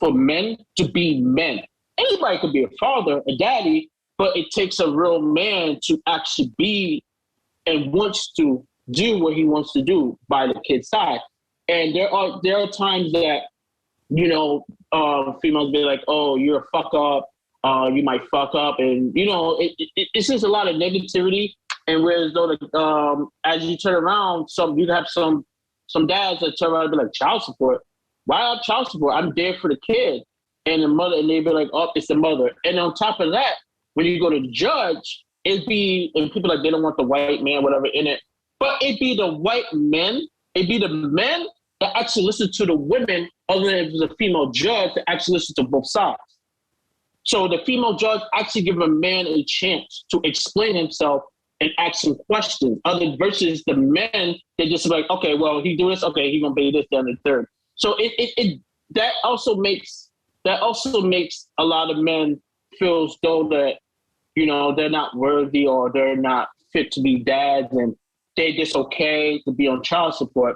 for men to be men. Anybody could be a father, a daddy, but it takes a real man to actually be and wants to do what he wants to do by the kid's side. And there are times that, females be like, oh, you're a fuck up. You might fuck up, and it's just a lot of negativity. And whereas though, as you turn around, you have some dads that turn around and be like, child support. Why have child support? I'm there for the kid, and the mother, and they be like, oh, it's the mother. And on top of that, when you go to the judge, and people like they don't want the white man, whatever, in it, but it'd be the white men, it'd be the men that actually listen to the women, other than if it's a female judge that actually listen to both sides. So the female judge actually give a man a chance to explain himself and ask some questions. Other versus the men, they just like, okay, well, he do this, okay, he gonna pay this, then the third. So that also makes a lot of men feel as though that they're not worthy or they're not fit to be dads, and they're just okay to be on child support.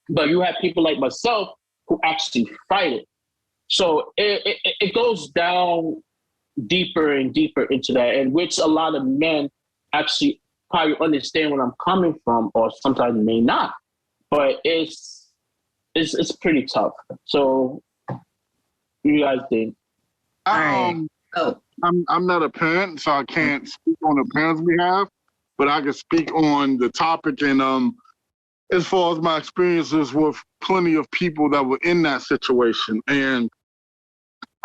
But you have people like myself who actually fight it. So it goes down deeper and deeper into that, and which a lot of men actually probably understand where I'm coming from, or sometimes may not. But it's pretty tough. So, what do you guys think? I'm not a parent, so I can't speak on the parents' behalf, but I can speak on the topic and as far as my experiences with plenty of people that were in that situation. And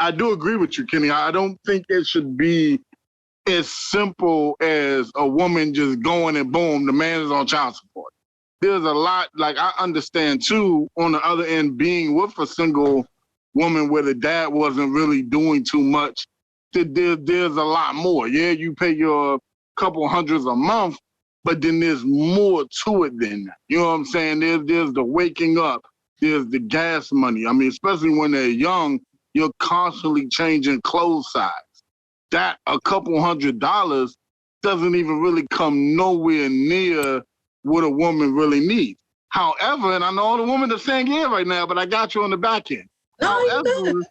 I do agree with you, Kenny. I don't think it should be as simple as a woman just going and boom, the man is on child support. There's a lot, like I understand too, on the other end, being with a single woman where the dad wasn't really doing too much. There's a lot more. Yeah, you pay your couple hundreds a month, but then there's more to it than that. You know what I'm saying? There's the waking up. There's the gas money. I mean, especially when they're young, you're constantly changing clothes size. That a couple $100 doesn't even really come nowhere near what a woman really needs. However, and I know all the women are saying yeah right now, but I got you on the back end. However,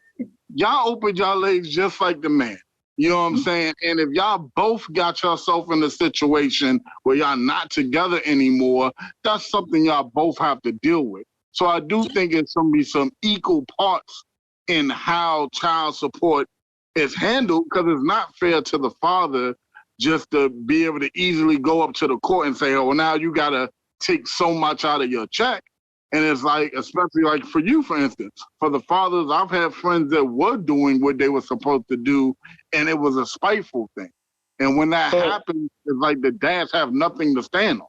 y'all opened y'all legs just like the man. You know what I'm saying? And if y'all both got yourself in a situation where y'all not together anymore, that's something y'all both have to deal with. So I do think it's going to be some equal parts in how child support is handled, because it's not fair to the father just to be able to easily go up to the court and say, oh, well, now you got to take so much out of your check. And it's like, especially like for you, for instance, for the fathers, I've had friends that were doing what they were supposed to do, and it was a spiteful thing. And when that happens, it's like the dads have nothing to stand on.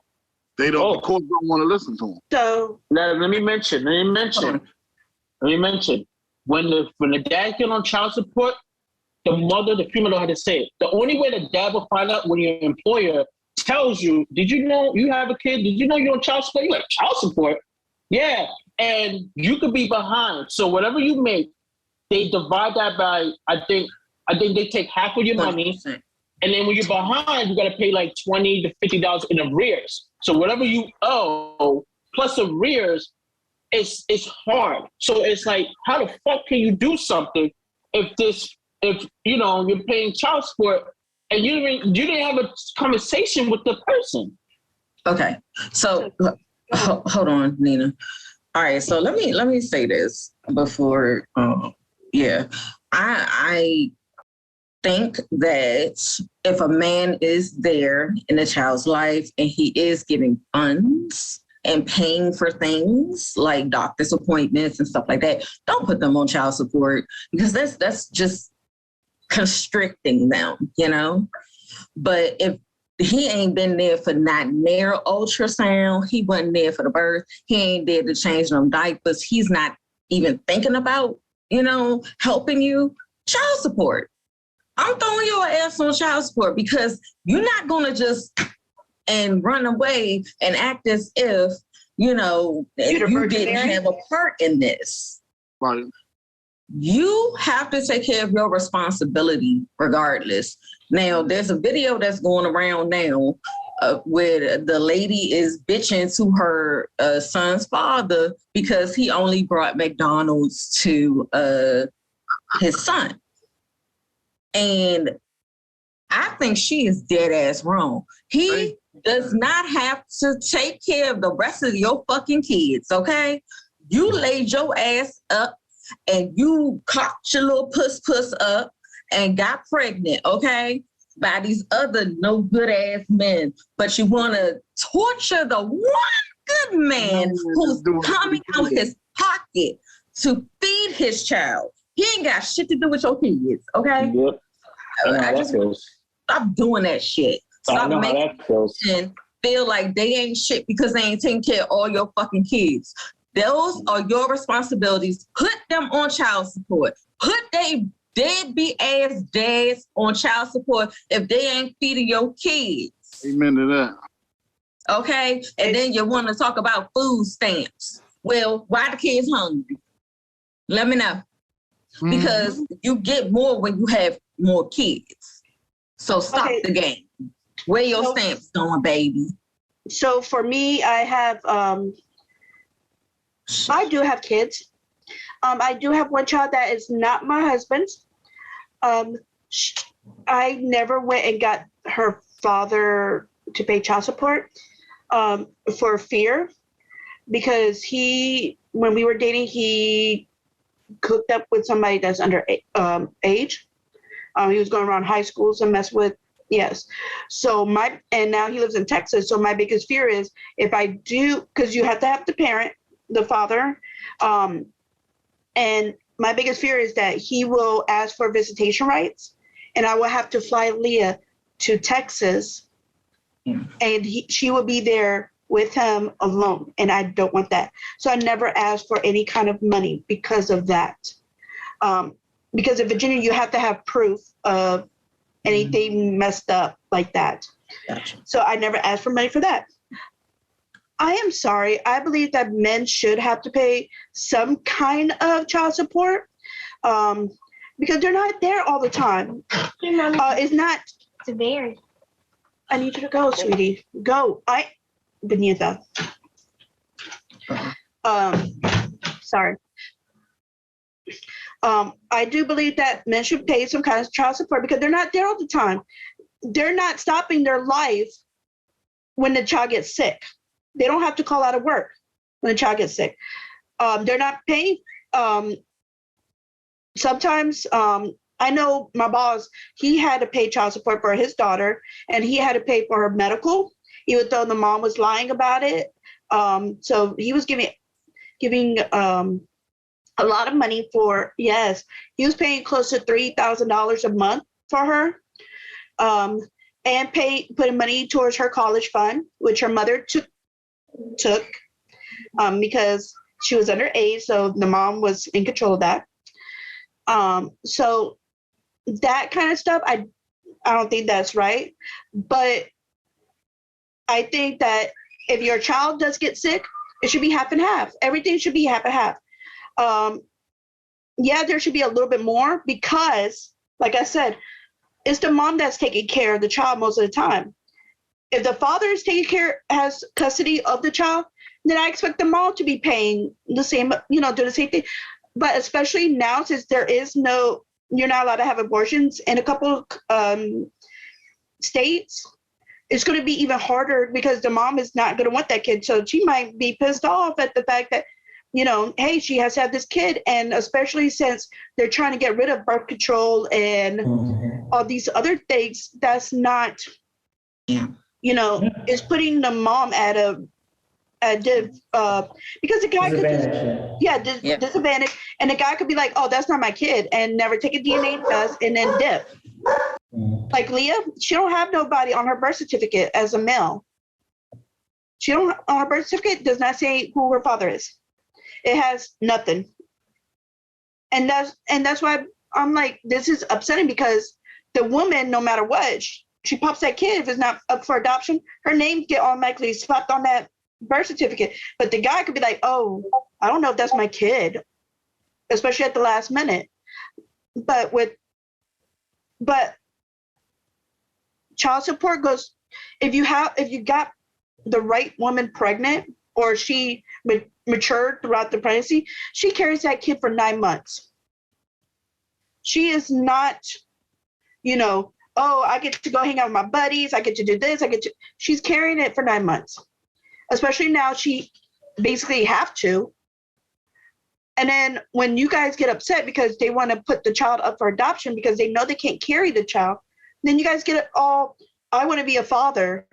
They don't, the courts don't want to listen to them. So let me mention, when the dad get on child support, the mother, the female don't have to say it. The only way the dad will find out when your employer tells you, did you know you have a kid? Did you know you're on child support? You're like, child support? Yeah, and you could be behind. So whatever you make, they divide that by, I think they take half of your money. 100%. And then when you're behind, you got to pay like $20 to $50 in arrears. So whatever you owe plus arrears, it's hard. So it's like, how the fuck can you do something if you know you're paying child support and you didn't have a conversation with the person? Okay, so hold on, Nina. All right, so let me say this before. I think that if a man is there in a child's life and he is giving funds and paying for things like doctor's appointments and stuff like that, don't put them on child support, because that's just constricting them, you know? But if he ain't been there for not near ultrasound, he wasn't there for the birth, he ain't there to change them diapers, he's not even thinking about, you know, helping you, child support. I'm throwing your ass on child support, because you're not going to just and run away and act as if, you know, you didn't have a part in this. Right. You have to take care of your responsibility regardless. Now, there's a video that's going around now where the lady is bitching to her son's father because he only brought McDonald's to his son. And I think she is dead ass wrong. He does not have to take care of the rest of your fucking kids, okay? You laid your ass up and you cocked your little puss up and got pregnant, okay? By these other no good ass men. But you want to torture the one good man who's coming out his pocket to feed his child. He ain't got shit to do with your kids, okay? Yep. I just stop doing that shit. Stop making them feel like they ain't shit because they ain't taking care of all your fucking kids. Those are your responsibilities. Put them on child support. Put they deadbeat ass dads on child support if they ain't feeding your kids. Amen to that. Okay? And then you want to talk about food stamps. Well, why the kids hungry? Let me know. Because you get more when you have more kids. So stop the game. Where your stamps going, baby? So for me, I have, I do have kids. I do have one child that is not my husband's. I never went and got her father to pay child support for fear, because when we were dating, he hooked up with somebody that's under age. He was going around high schools and mess with, yes. So and now he lives in Texas. So my biggest fear is if I do, because you have to have the parent, the father. And my biggest fear is that he will ask for visitation rights and I will have to fly Leah to Texas and she will be there with him alone. And I don't want that. So I never asked for any kind of money because of that. Because in Virginia, you have to have proof of anything messed up like that. Gotcha. So I never asked for money for that. I am sorry. I believe that men should have to pay some kind of child support because they're not there all the time. It's not. It's very. I need you to go, sweetie. Go. Benita. Sorry. I do believe that men should pay some kind of child support because they're not there all the time. They're not stopping their life when the child gets sick. They don't have to call out of work when the child gets sick. They're not paying. Sometimes I know my boss, he had to pay child support for his daughter, and he had to pay for her medical, even though the mom was lying about it. So he was giving a lot of money for, yes, he was paying close to $3,000 a month for her, and putting money towards her college fund, which her mother took because she was underage, so the mom was in control of that. So that kind of stuff, I don't think that's right. But I think that if your child does get sick, it should be half and half. Everything should be half and half. Yeah, there should be a little bit more because, like I said, it's the mom that's taking care of the child most of the time. If the father is has custody of the child, then I expect the mom to be paying the same, do the same thing. But especially now, since you're not allowed to have abortions in a couple states, it's going to be even harder because the mom is not going to want that kid. So she might be pissed off at the fact that, hey, she has to have this kid. And especially since they're trying to get rid of birth control and all these other things, that's not, is putting the mom at a because the guy could disadvantage, and the guy could be like, oh, that's not my kid, and never take a DNA test and then dip. Like Leah, she don't have nobody on her birth certificate as a male. On her birth certificate does not say who her father is. It has nothing. And that's why I'm like, this is upsetting because the woman, no matter what, she pops that kid, if it's not up for adoption, her name get automatically slapped on that birth certificate. But the guy could be like, oh, I don't know if that's my kid, especially at the last minute. But child support goes, if you got the right woman pregnant, or she matured throughout the pregnancy, she carries that kid for 9 months. She is not, oh, I get to go hang out with my buddies, I get to do this, she's carrying it for 9 months. Especially now, she basically have to. And then when you guys get upset because they want to put the child up for adoption because they know they can't carry the child, then you guys get it all, I want to be a father.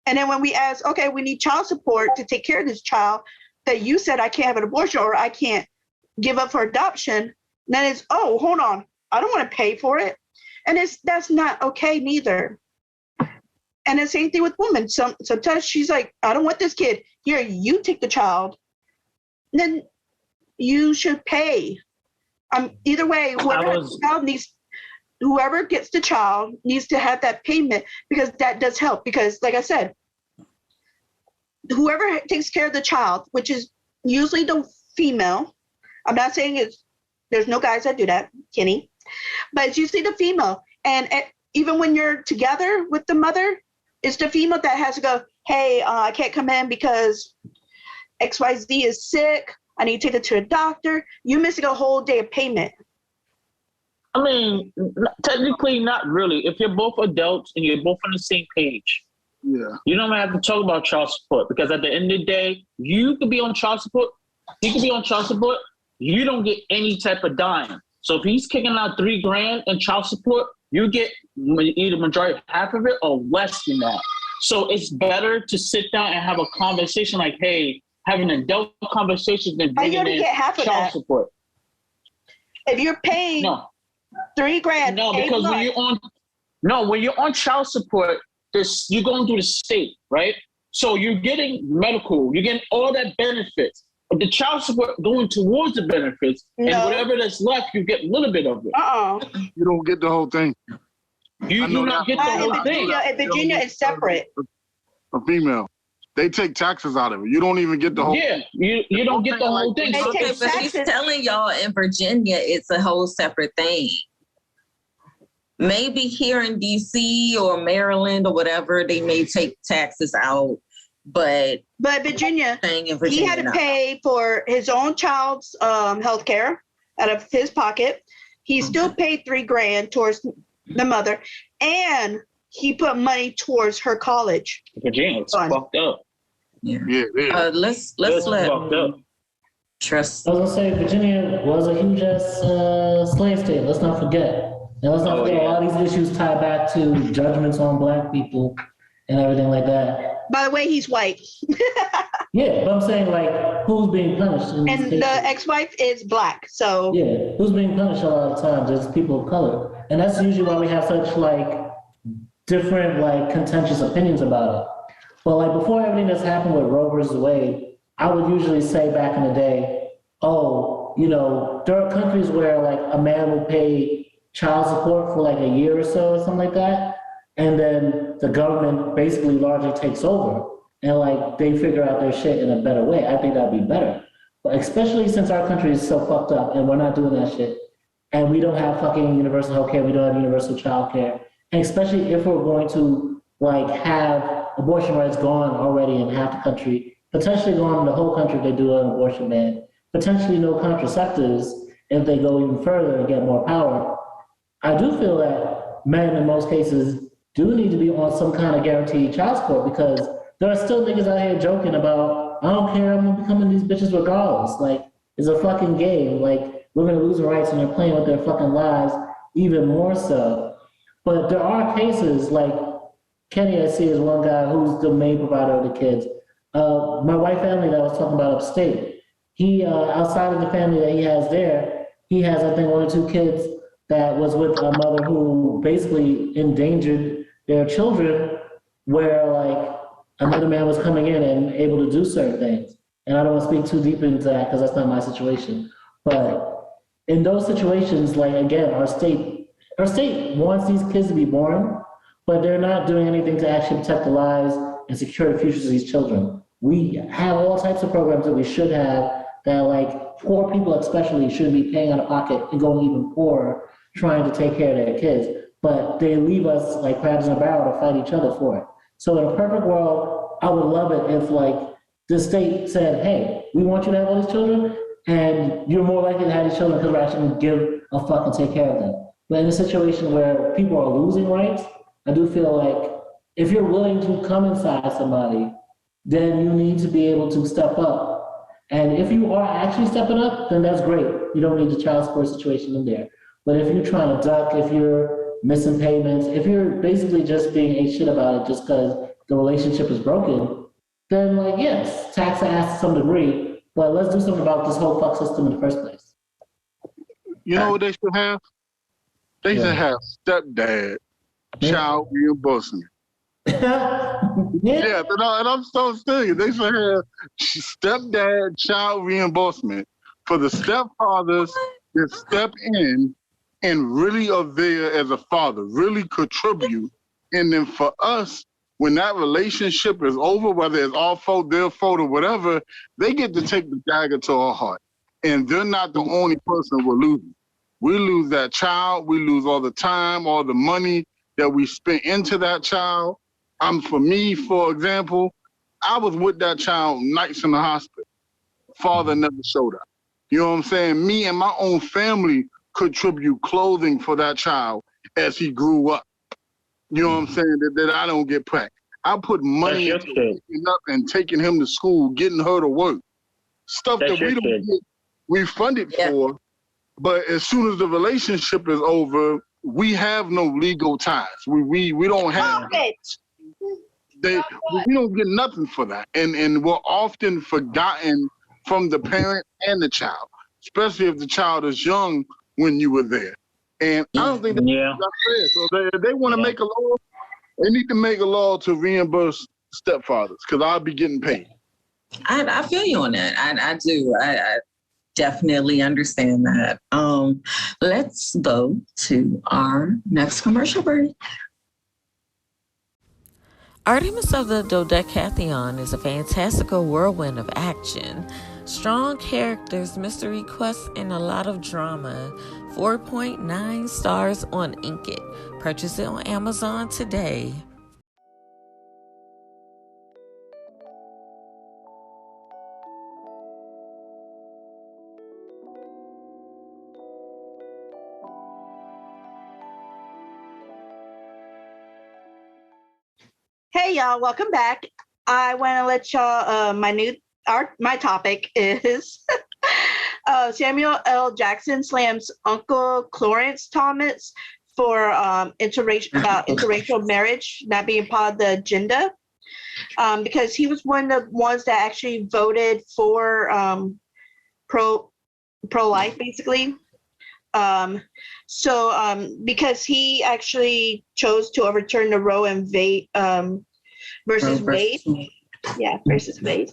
And then when we ask, okay, we need child support to take care of this child that you said I can't have an abortion or I can't give up for adoption, then it's, oh, hold on, I don't want to pay for it. And that's not okay neither. And the same thing with women. Sometimes she's like, I don't want this kid. Here, you take the child. Then you should pay. Either way, whoever gets the child needs to have that payment because that does help. Because like I said, whoever takes care of the child, which is usually the female, I'm not saying there's no guys that do that, Kenny, but it's usually the female. And even when you're together with the mother, it's the female that has to go, hey, I can't come in because XYZ is sick. I need to take it to a doctor. You're missing a whole day of payment. I mean, technically not really. If you're both adults and you're both on the same page, you don't have to talk about child support because at the end of the day, you could be on child support. He could be on child support. You don't get any type of dime. So if he's kicking out $3,000 in child support, you get either majority, half of it, or less than that. So it's better to sit down and have a conversation like, hey, have an adult conversation than bringing in child support. If you're paying $3,000, no, because when you're on child support, you're going through the state, right? So you're getting medical, you're getting all that benefits. But the child support going towards the benefits, and whatever that's left, you get a little bit of it. You don't get the whole thing. You do not get the whole thing. In Virginia, it's separate. A female. They take taxes out of it. You don't even get the whole thing. You don't get the whole thing. Okay, but she's telling y'all in Virginia, it's a whole separate thing. Maybe here in DC or Maryland or whatever, they may take taxes out. But Virginia, he had to pay for his own child's health care out of his pocket. He still paid $3,000 towards the mother, and he put money towards her college. Virginia, it's fucked up. Yeah. That's Let's let fucked up. Tryst. I was gonna say Virginia was a huge ass slave state. Let's not forget. And let's not forget a lot of these issues tie back to judgments on black people and everything like that. By the way, he's white. Yeah, but I'm saying like who's being punished in these And cases? the ex-wife is black, so Yeah, who's being punished a lot of times is people of color. And that's usually why we have such like different like contentious opinions about it. But like before everything that's happened with Roe versus Wade, I would usually say back in the day, oh, you know, there are countries where like a man will pay child support for like a year or so or something like that. And then the government basically largely takes over and like they figure out their shit in a better way. I think that'd be better. But especially since our country is so fucked up and we're not doing that shit. And we don't have fucking universal healthcare, we don't have universal childcare. And especially if we're going to like have abortion rights gone already in half the country, potentially gone in the whole country if they do an abortion ban, potentially no contraceptives if they go even further and get more power. I do feel that men in most cases do need to be on some kind of guaranteed child support because there are still niggas out here joking about, I don't care, I'm gonna become these bitches regardless. Like, it's a fucking game. Like, we're gonna lose our rights and they're playing with their fucking lives even more so. But there are cases like Kenny, I see, is one guy who's the main provider of the kids. My white family that I was talking about upstate, he, outside of the family that he has there, he has, I think, 1 or 2 kids that was with a mother who basically endangered their children where like another man was coming in and able to do certain things. And I don't want to speak too deep into that because that's not my situation. But in those situations, like again, our state wants these kids to be born, but they're not doing anything to actually protect the lives and secure the futures of these children. We have all types of programs that we should have that like poor people especially shouldn't be paying out of pocket and going even poorer trying to take care of their kids. But they leave us like crabs in a barrel to fight each other for it. So in a perfect world, I would love it if like the state said, hey, we want you to have all these children and you're more likely to have these children because we're actually going to give a fuck and take care of them. But in a situation where people are losing rights, I do feel like if you're willing to come inside somebody, then you need to be able to step up. And if you are actually stepping up, then that's great. You don't need the child support situation in there. But if you're trying to duck, if you're missing payments, if you're basically just being a shit about it just because the relationship is broken, then like, yes, tax the ass to some degree, but let's do something about this whole fuck system in the first place. You know what they should have? They should have stepdad child reimbursement. Yeah, and I'm so serious. They should have stepdad child reimbursement for the stepfathers that step in and really are there as a father, really contribute. And then for us, when that relationship is over, whether it's our fault, their fault, or whatever, they get to take the dagger to our heart. And they're not the only person we're losing. We lose that child. We lose all the time, all the money that we spent into that child. For me, for example, I was with that child nights in the hospital. Father never showed up. You know what I'm saying? Me and my own family contribute clothing for that child as he grew up. You know what I'm saying? That I don't get packed. I put money into waking up and taking him to school, getting her to work. Stuff that we don't get, we funded for. But as soon as the relationship is over, we have no legal ties. We don't have we don't get nothing for that. And we're often forgotten from the parent and the child, especially if the child is young when you were there. And I don't think that's fair. So they want to make a law, they need to make a law to reimburse stepfathers, because I'll be getting paid. I feel you on that. I do. I definitely understand that. Let's go to our next commercial break. Artemis of the Dodecatheon is a fantastical whirlwind of action, strong characters, mystery quests, and a lot of drama. 4.9 stars on Inkit. Purchase it on Amazon today. Hey y'all, welcome back. I want to let y'all my topic is Samuel L. Jackson slams Uncle Clarence Thomas for interracial marriage not being part of the agenda, because he was one of the ones that actually voted for pro-life, basically. Because he actually chose to overturn the Roe and Wade versus Wade. Yeah, versus Wade.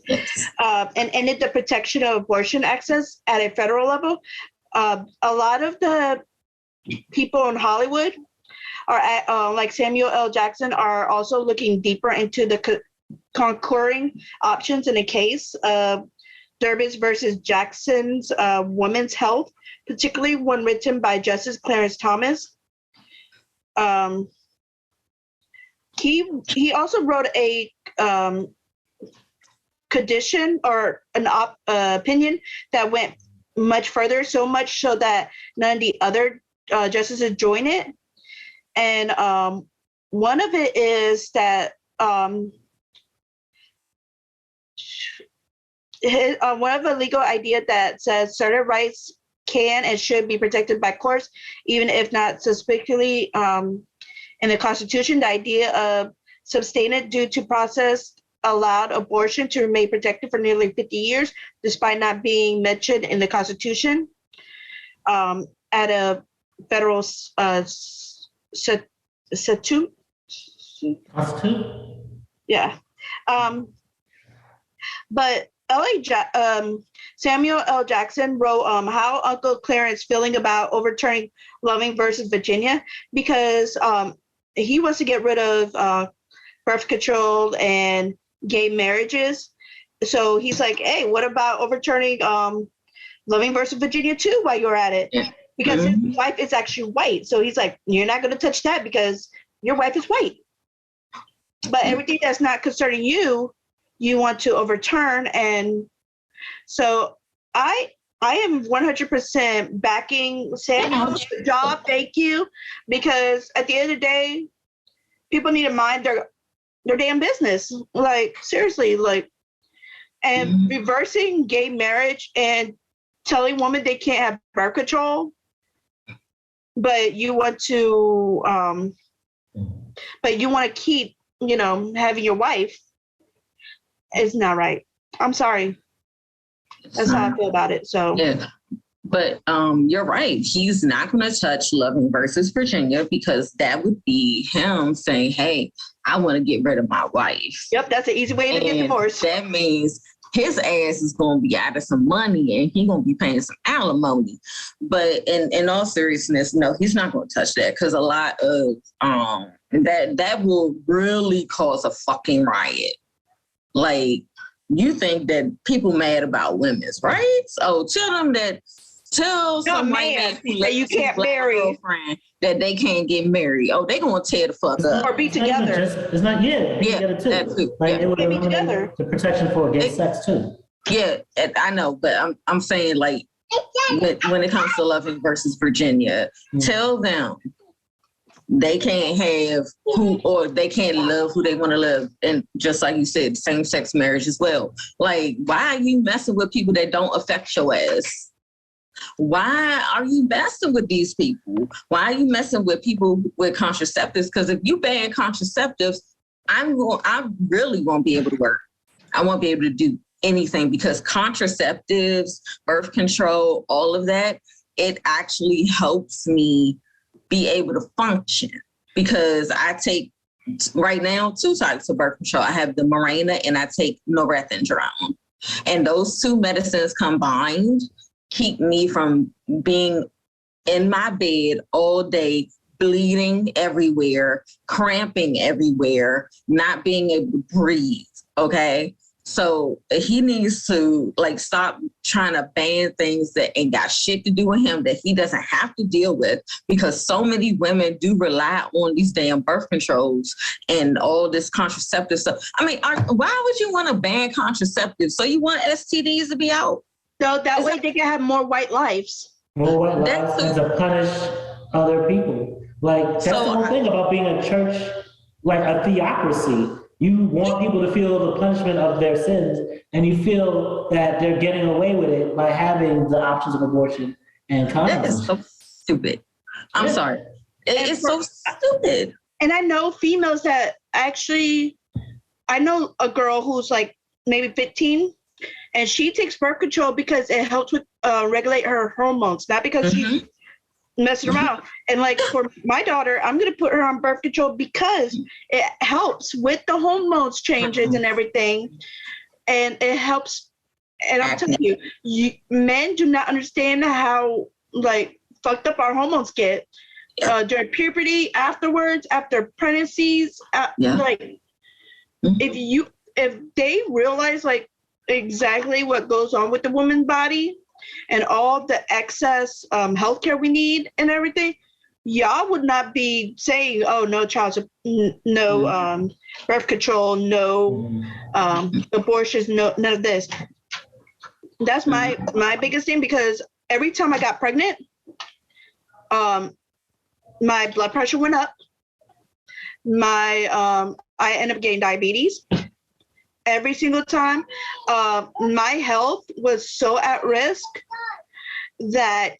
And ended the protection of abortion access at a federal level. A lot of the people in Hollywood are like Samuel L. Jackson are also looking deeper into the concurring options in the case of Durbis versus Jackson's Women's Health, particularly one written by Justice Clarence Thomas. He also wrote a condition or an opinion that went much further, so much so that none of the other justices join it. And one of it is that one of the legal idea that says certain rights can and should be protected by courts, even if not specifically in the Constitution. The idea of substantive due to process allowed abortion to remain protected for nearly 50 years, despite not being mentioned in the Constitution at a federal statute. Yeah. But Samuel L. Jackson wrote how Uncle Clarence feeling about overturning Loving versus Virginia, because he wants to get rid of birth control and gay marriages. So he's like, hey, what about overturning Loving versus Virginia too while you're at it? Because his wife is actually white. So he's like, you're not going to touch that because your wife is white. But everything that's not concerning you, you want to overturn. And so I am 100% backing Samuel's job. Thank you. Because at the end of the day, people need to mind their damn business. Like, seriously, like, and reversing gay marriage and telling women they can't have birth control, but you want to keep, having your wife is not right. I'm sorry. That's how I feel about it. So yeah. But you're right. He's not going to touch Loving versus Virginia, because that would be him saying, hey, I want to get rid of my wife. Yep, that's an easy way to get divorced. That means his ass is going to be out of some money and he's going to be paying some alimony. But in all seriousness, no, he's not going to touch that, because a lot of that will really cause a fucking riot. Like, you think that people mad about women's rights? Oh, tell somebody that you can't marry that they can't get married. Oh, they gonna tear the fuck up or be together. It's not together too. That too. Like, it would eliminate the protection for gay sex too. Yeah, I know, but I'm saying, like, when it comes to Loving versus Virginia, tell them they can't have they can't love who they want to love. And just like you said, same-sex marriage as well. Like, why are you messing with people that don't affect your ass? Why are you messing with these people? Why are you messing with people with contraceptives? Because if you ban contraceptives, I really won't be able to work. I won't be able to do anything, because contraceptives, birth control, all of that, it actually helps me be able to function, because I take right now 2 types of birth control. I have the Mirena and I take norethindrone. And those 2 medicines combined keep me from being in my bed all day, bleeding everywhere, cramping everywhere, not being able to breathe. Okay. So he needs to stop trying to ban things that ain't got shit to do with him, that he doesn't have to deal with, because so many women do rely on these damn birth controls and all this contraceptive stuff. I mean, why would you want to ban contraceptives? So you want STDs to be out? So that way they can have more white lives. More white lives and to punish other people. Like, that's the whole thing about being a church, like a theocracy. You want people to feel the punishment of their sins, and you feel that they're getting away with it by having the options of abortion and That condoms. is so stupid. I'm sorry. It's so stupid. And I know females that actually, I know a girl who's like maybe 15, and she takes birth control because it helps with regulate her hormones, not because she's messing around. And like for my daughter, I'm going to put her on birth control because it helps with the hormones changes and everything. And it helps. And I'm telling you, men do not understand how like fucked up our hormones get during puberty, afterwards, after pregnancies. Like if they realize like exactly what goes on with the woman's body and all the excess healthcare we need and everything, y'all would not be saying, "Oh, no birth control, no abortions, no none of this." That's my biggest thing, because every time I got pregnant, my blood pressure went up. I ended up getting diabetes. Every single time, my health was so at risk that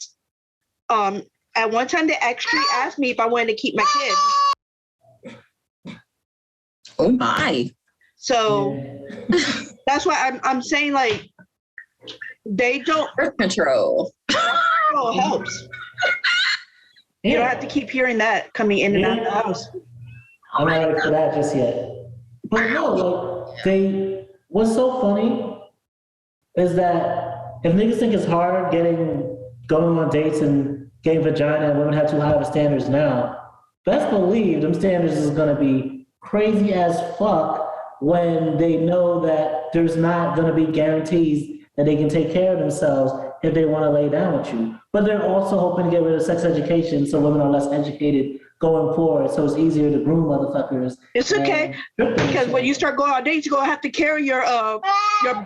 at one time they actually asked me if I wanted to keep my kid. Oh my! So that's why I'm saying, like, they don't birth control. Oh, helps. You don't have to keep hearing that coming in and out of the house. I'm not ready for that just yet. But no, like, what's so funny is that if niggas think it's hard going on dates and getting vagina, and women have too high of standards now, best believe them standards is gonna be crazy as fuck when they know that there's not gonna be guarantees that they can take care of themselves if they wanna lay down with you. But they're also hoping to get rid of sex education so women are less educated going forward, so it's easier to groom motherfuckers. It's okay, because when you start going on dates, you're gonna have to carry your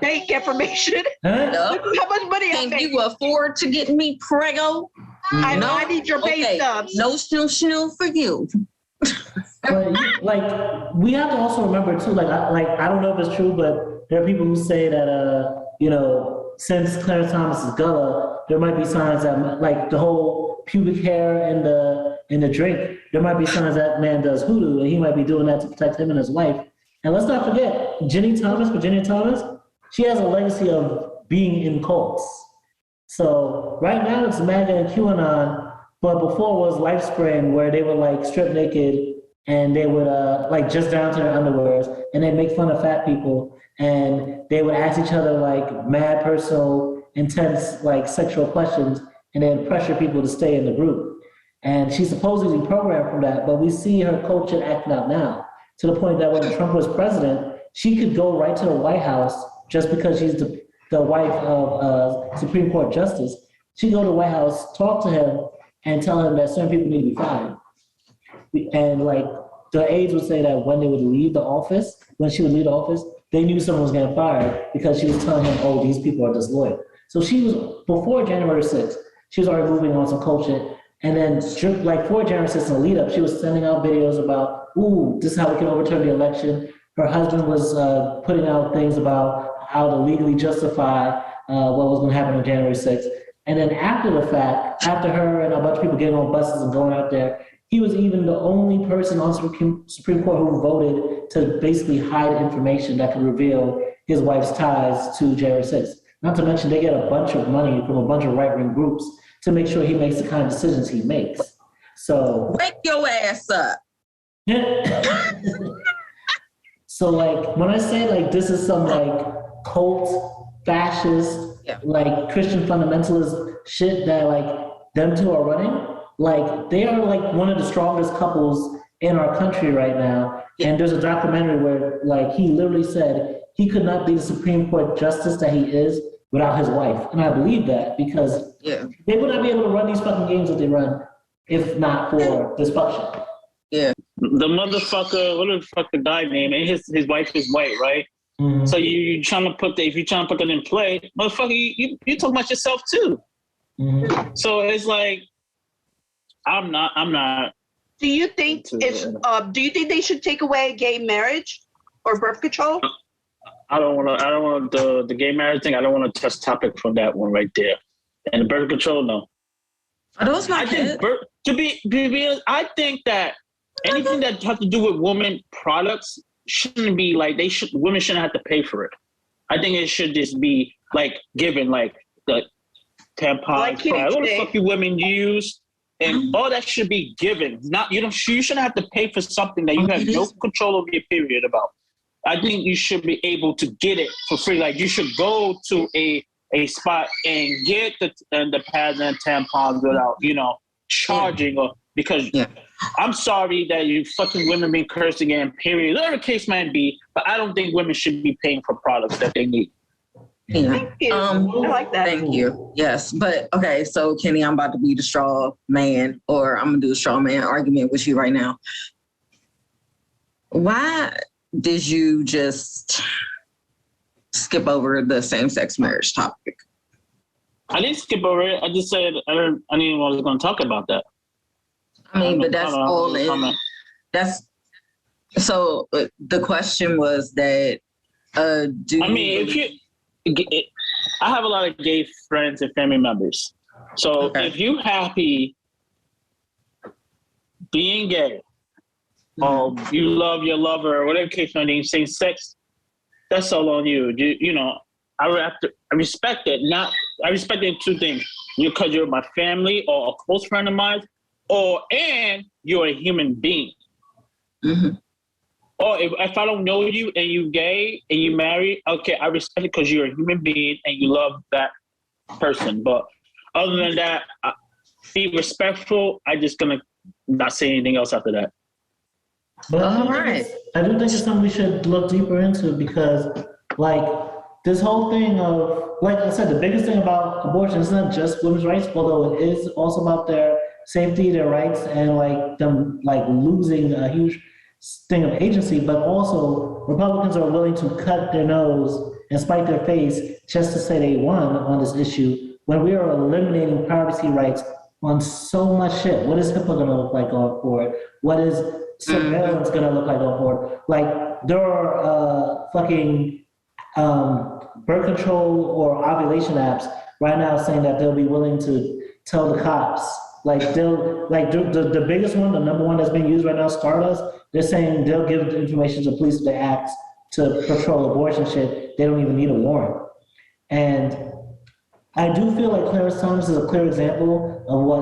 bank information. Huh? How much money can you afford to get me prego? I need your pay stubs. No shoo for you. But like, we have to also remember too, I don't know if it's true, but there are people who say that since Clarence Thomas is gullah, there might be signs that, like, the whole pubic hair in the drink, there might be signs that man does hoodoo, and he might be doing that to protect him and his wife. And let's not forget, Virginia Thomas, she has a legacy of being in cults. So right now it's MAGA and QAnon, but before was LifeSpring, where they would like strip naked and they would like just down to their underwears, and they make fun of fat people, and they would ask each other like mad personal, intense like sexual questions, and then pressure people to stay in the group. And she's supposedly programmed from that, but we see her culture acting out now, to the point that when Trump was president, she could go right to the White House just because she's the wife of Supreme Court Justice. She'd go to the White House, talk to him, and tell him that certain people need to be fired. And like the aides would say that when she would leave the office, they knew someone was getting fired because she was telling him, "Oh, these people are disloyal." So she was, before January 6th, she was already moving on some culture. And then like for January 6th in the lead up, she was sending out videos about, "Ooh, this is how we can overturn the election." Her husband was putting out things about how to legally justify what was going to happen on January 6th. And then after the fact, after her and a bunch of people getting on buses and going out there, he was even the only person on Supreme Court who voted to basically hide information that could reveal his wife's ties to January 6th. Not to mention they get a bunch of money from a bunch of right-wing groups to make sure he makes the kind of decisions he makes. So wake your ass up. So like when I say like this is some like cult, fascist, like Christian fundamentalist shit that like them two are running, like they are like one of the strongest couples in our country right now. And there's a documentary where like he literally said he could not be the Supreme Court justice that he is without his wife. And I believe that because they would not be able to run these fucking games that they run if not for dysfunction. Yeah. The motherfucker, what the fuck the guy name? And his wife is white, right? Mm-hmm. So you trying to put if you're trying to put that in play, motherfucker, you talk about yourself too. Mm-hmm. So it's like I'm not. Do you think do you think they should take away gay marriage? or birth control? I don't want the gay marriage thing. I don't want to touch topic from that one right there. And the birth control, no. Are those my kids? To be honest, I think that anything that has to do with women products shouldn't be like women shouldn't have to pay for it. I think it should just be like given, like the tampons, what the fuck you women use, and all that should be given. You shouldn't have to pay for something that you have no control over your period about. I think you should be able to get it for free. Like you should go to a spot and get the pads and tampons without, charging because I'm sorry that you fucking women been cursed again, period. Whatever the case might be, but I don't think women should be paying for products that they need. Yeah. Thank you. I like that. Thank you. Yes. But okay, so Kenny, I'm about to be the straw man, or I'm gonna do a straw man argument with you right now. Why did you just skip over the same-sex marriage topic? I didn't skip over it. I just said I didn't want to talk about that. I mean, but that's all in. So the question was that I have a lot of gay friends and family members. So if you happy being gay, or you love your lover, or whatever case may be, same sex, that's all on you. I respect it. I respect it in two things. Because you're my family or a close friend of mine, and you're a human being. Mm-hmm. Or if I don't know you and you gay and you married, okay, I respect it because you're a human being and you love that person. But other than that, be respectful. I'm just gonna not say anything else after that. But I do think it's something we should look deeper into because, like, this whole thing of, like I said, the biggest thing about abortion is not just women's rights, although it is also about their safety, their rights, and like them like losing a huge thing of agency, but also Republicans are willing to cut their nose and spite their face just to say they won on this issue when we are eliminating privacy rights on so much shit. What is HIPAA gonna look like going forward? What is surveillance gonna look like going forward? Like there are fucking birth control or ovulation apps right now saying that they'll be willing to tell the cops. Like the biggest one, the number one that's being used right now, Stardust, they're saying they'll give the information to police if they ask to patrol abortion shit. They don't even need a warrant. And I do feel like Clarence Thomas is a clear example of what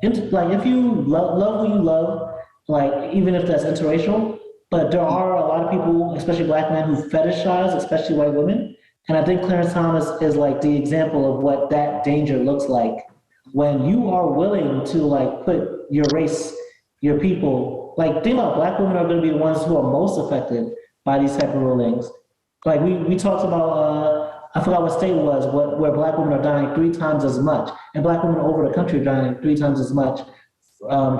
if you love who you love, like even if that's interracial, but there are a lot of people, especially black men, who fetishize, especially white women. And I think Clarence Thomas is like the example of what that danger looks like when you are willing to like put your race, your people, like think about black women are going to be the ones who are most affected by these type of rulings. Like we talked about, I forgot what state it was, where black women are dying 3 times as much, and black women over the country are dying 3 times as much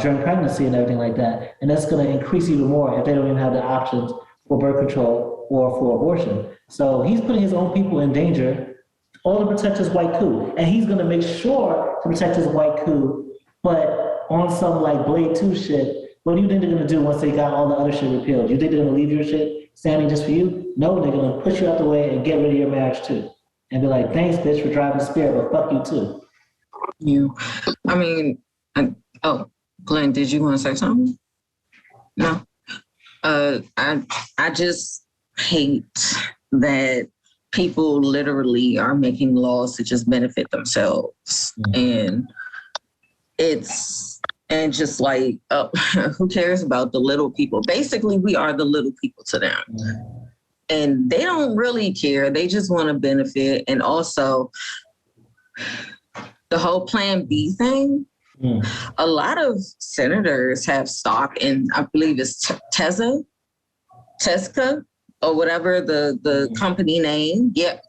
during pregnancy and everything like that. And that's going to increase even more if they don't even have the options for birth control or for abortion. So he's putting his own people in danger, all to protect his white coup. And he's going to make sure to protect his white coup, but on some like Blade 2 shit. What do you think they're going to do once they got all the other shit repealed? You think they're going to leave your shit standing just for you? No, they're going to push you out the way and get rid of your marriage too. And be like, thanks, bitch, for driving the Spirit, but fuck you too. You. I mean, Glenn, did you want to say something? No. I just hate that people literally are making laws to just benefit themselves. Mm-hmm. And just like, who cares about the little people? Basically, we are the little people to them. Mm-hmm. And they don't really care. They just want to benefit. And also, the whole Plan B thing, a lot of senators have stock in, I believe it's Tesca, or whatever the company name. Yeah.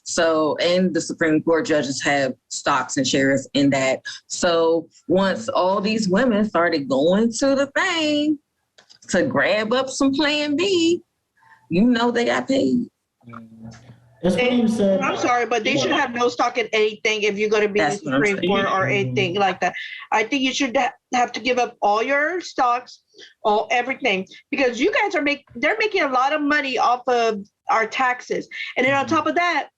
So, and the Supreme Court judges have stocks and shares in that. So once all these women started going to the thing to grab up some Plan B, they got paid. It's funny you said. I'm sorry, but they should have no stock in anything if you're going to be That's what I'm Supreme Court or anything like that. I think you should have to give up all your stocks, everything, because you guys they're making a lot of money off of our taxes. And then on top of that,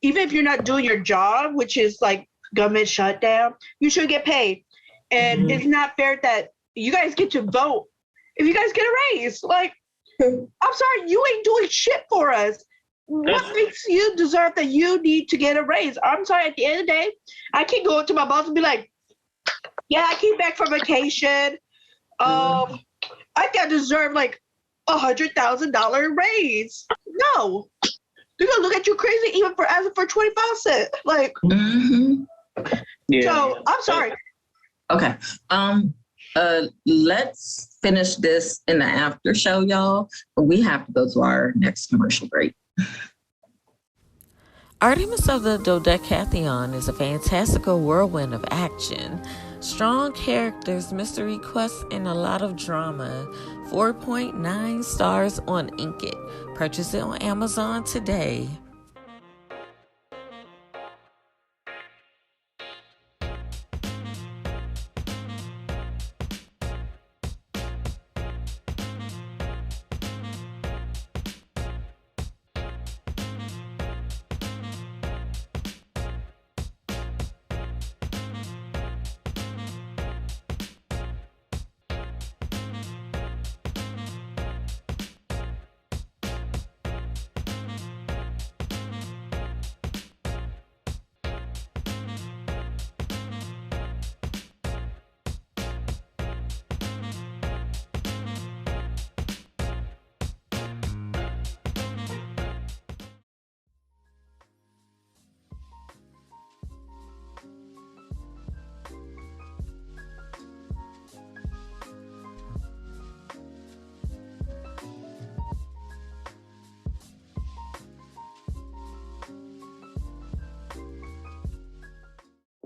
even if you're not doing your job, which is like government shutdown, you should get paid. And it's not fair that you guys get to vote if you guys get a raise. Like, I'm sorry, you ain't doing shit for us. What makes you deserve that you need to get a raise? I'm sorry, at the end of the day, I can't go to my boss and be like, yeah, I came back from vacation. I think I deserve like $100,000 raise. No. They're gonna look at you crazy even for asking for 25 cents. Like, so I'm sorry. Okay. Let's finish this in the after show, y'all. But we have to go to our next commercial break. Artemis of the Dodecatheon is a fantastical whirlwind of action, strong characters, mystery quests, and a lot of drama. 4.9 stars on Inkit. Purchase it on Amazon today.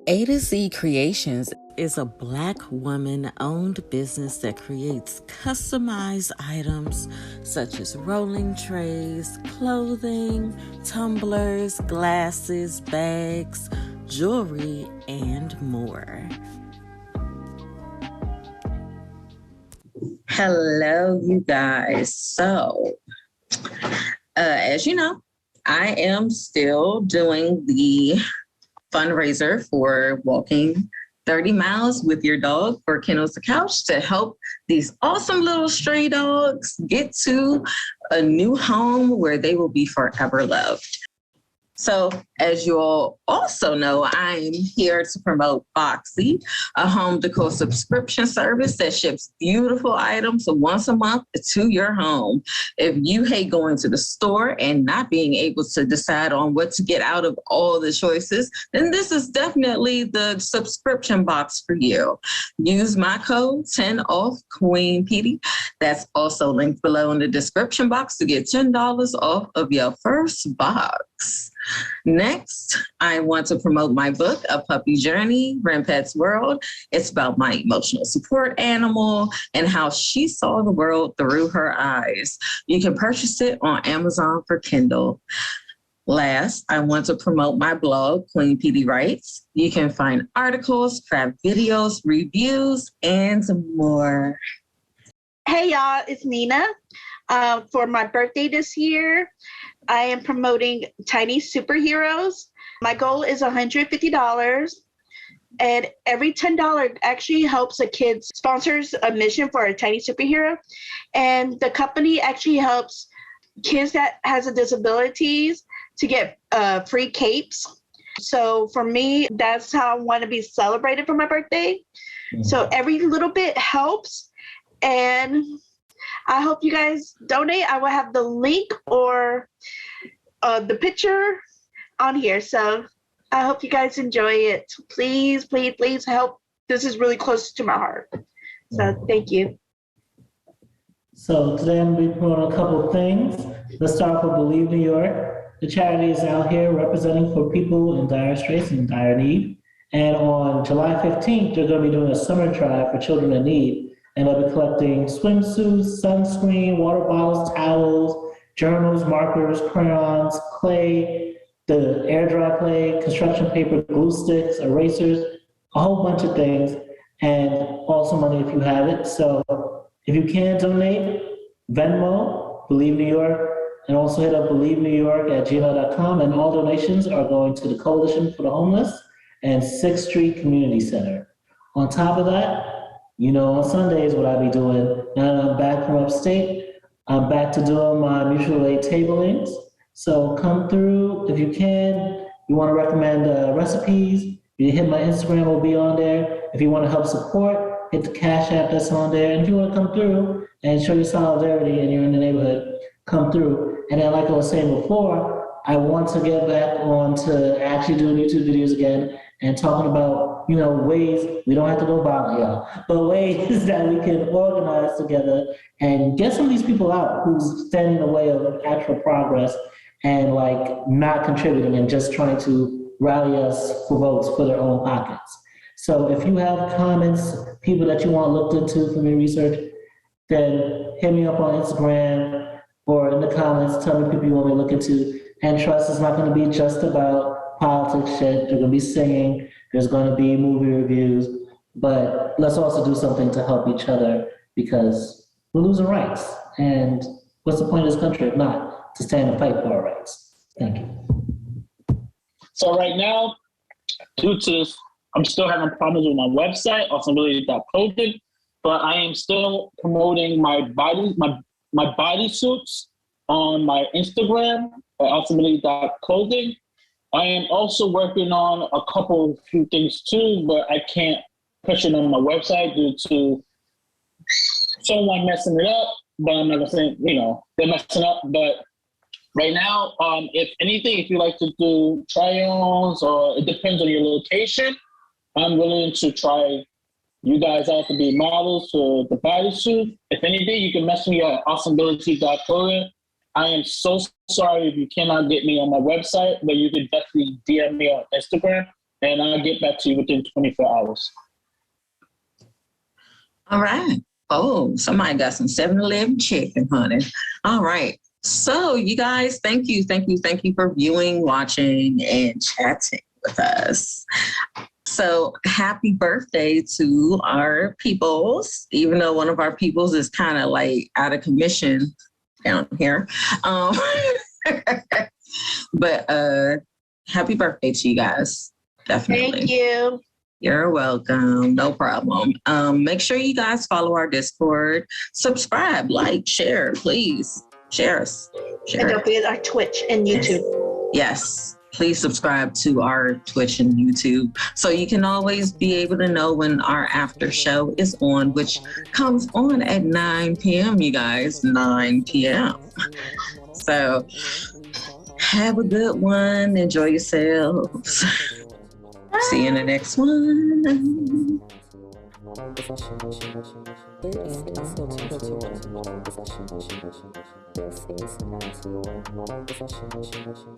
A to Z Creations is a Black woman-owned business that creates customized items such as rolling trays, clothing, tumblers, glasses, bags, jewelry, and more. Hello, you guys. So, as you know, I am still doing the fundraiser for walking 30 miles with your dog for Kennels to Couch to help these awesome little stray dogs get to a new home where they will be forever loved. So, as you all also know, I'm here to promote Boxy, a home decor subscription service that ships beautiful items once a month to your home. If you hate going to the store and not being able to decide on what to get out of all the choices, then this is definitely the subscription box for you. Use my code 10OFF Queen Pedii. That's also linked below in the description box to get $10 off of your first box. Next, I want to promote my book, A Puppy Journey, Renpet's World. It's about my emotional support animal and how she saw the world through her eyes. You can purchase it on Amazon for Kindle. Last, I want to promote my blog, Queen Pedii Writes. You can find articles, craft videos, reviews, and more. Hey, y'all, it's Nina. For my birthday this year, I am promoting Tiny Superheroes. My goal is $150, and every $10 actually helps a kid sponsors a mission for a tiny superhero. And the company actually helps kids that has a disabilities to get free capes. So for me, that's how I want to be celebrated for my birthday. Mm-hmm. So every little bit helps. And I hope you guys donate. I will have the link or the picture on here. So I hope you guys enjoy it. Please, please, please help. This is really close to my heart. So thank you. So today I'm going to be promoting a couple of things. Let's start with Believe New York. The charity is out here representing for people in dire straits and dire need. And on July 15th, they're going to be doing a summer drive for children in need. And they'll be collecting swimsuits, sunscreen, water bottles, towels, journals, markers, crayons, clay, the air dry clay, construction paper, glue sticks, erasers, a whole bunch of things, and also money if you have it. So if you can donate, Venmo, Believe New York, and also hit up BelieveNewYork@gmail.com, and all donations are going to the Coalition for the Homeless and 6th Street Community Center. On top of that, on Sundays what I be doing, now that I'm back from upstate, I'm back to doing my mutual aid tablings. So come through if you can. You want to recommend recipes, you hit my Instagram, will be on there. If you want to help support, hit the Cashapp that's on there. And if you want to come through and show your solidarity and you're in the neighborhood, come through. And then like I was saying before, I want to get back on to actually doing YouTube videos again and talking about, ways, we don't have to go violent, y'all, but ways that we can organize together and get some of these people out who's standing in the way of actual progress and not contributing and just trying to rally us for votes for their own pockets. So if you have comments, people that you want looked into from your research, then hit me up on Instagram or in the comments, tell me people you want me to look into. And Tryst, is not going to be just about politics shit. They're going to be singing. There's going to be movie reviews. But let's also do something to help each other because we're losing rights. And what's the point of this country if not to stand and fight for our rights? Thank you. So right now, due to this, I'm still having problems with my website, awesomeability.clothing, but I am still promoting my bodysuits on my Instagram at awesomeability.clothing. I am also working on a few things too, but I can't push it on my website due to someone messing it up. But I'm not gonna say, they're messing up. But right now, if anything, if you like to do try-ons or it depends on your location, I'm willing to try you guys out to be models for the bodysuit. If anything, you can message me at awesomeability.clothing. I am so sorry if you cannot get me on my website, but you can definitely DM me on Instagram, and I'll get back to you within 24 hours. All right. Oh, somebody got some 7-Eleven chicken, honey. All right. So you guys, thank you for viewing, watching, and chatting with us. So happy birthday to our peoples, even though one of our peoples is kind of out of commission down here. But happy birthday to you guys. Definitely. Thank you. You're welcome. No problem. Make sure you guys follow our Discord, subscribe, share, please. Share us. And don't forget our Twitch and YouTube. Yes. Please subscribe to our Twitch and YouTube so you can always be able to know when our after show is on, which comes on at 9 p.m., you guys, 9 p.m. So have a good one. Enjoy yourselves. See you in the next one. This is not your normal session.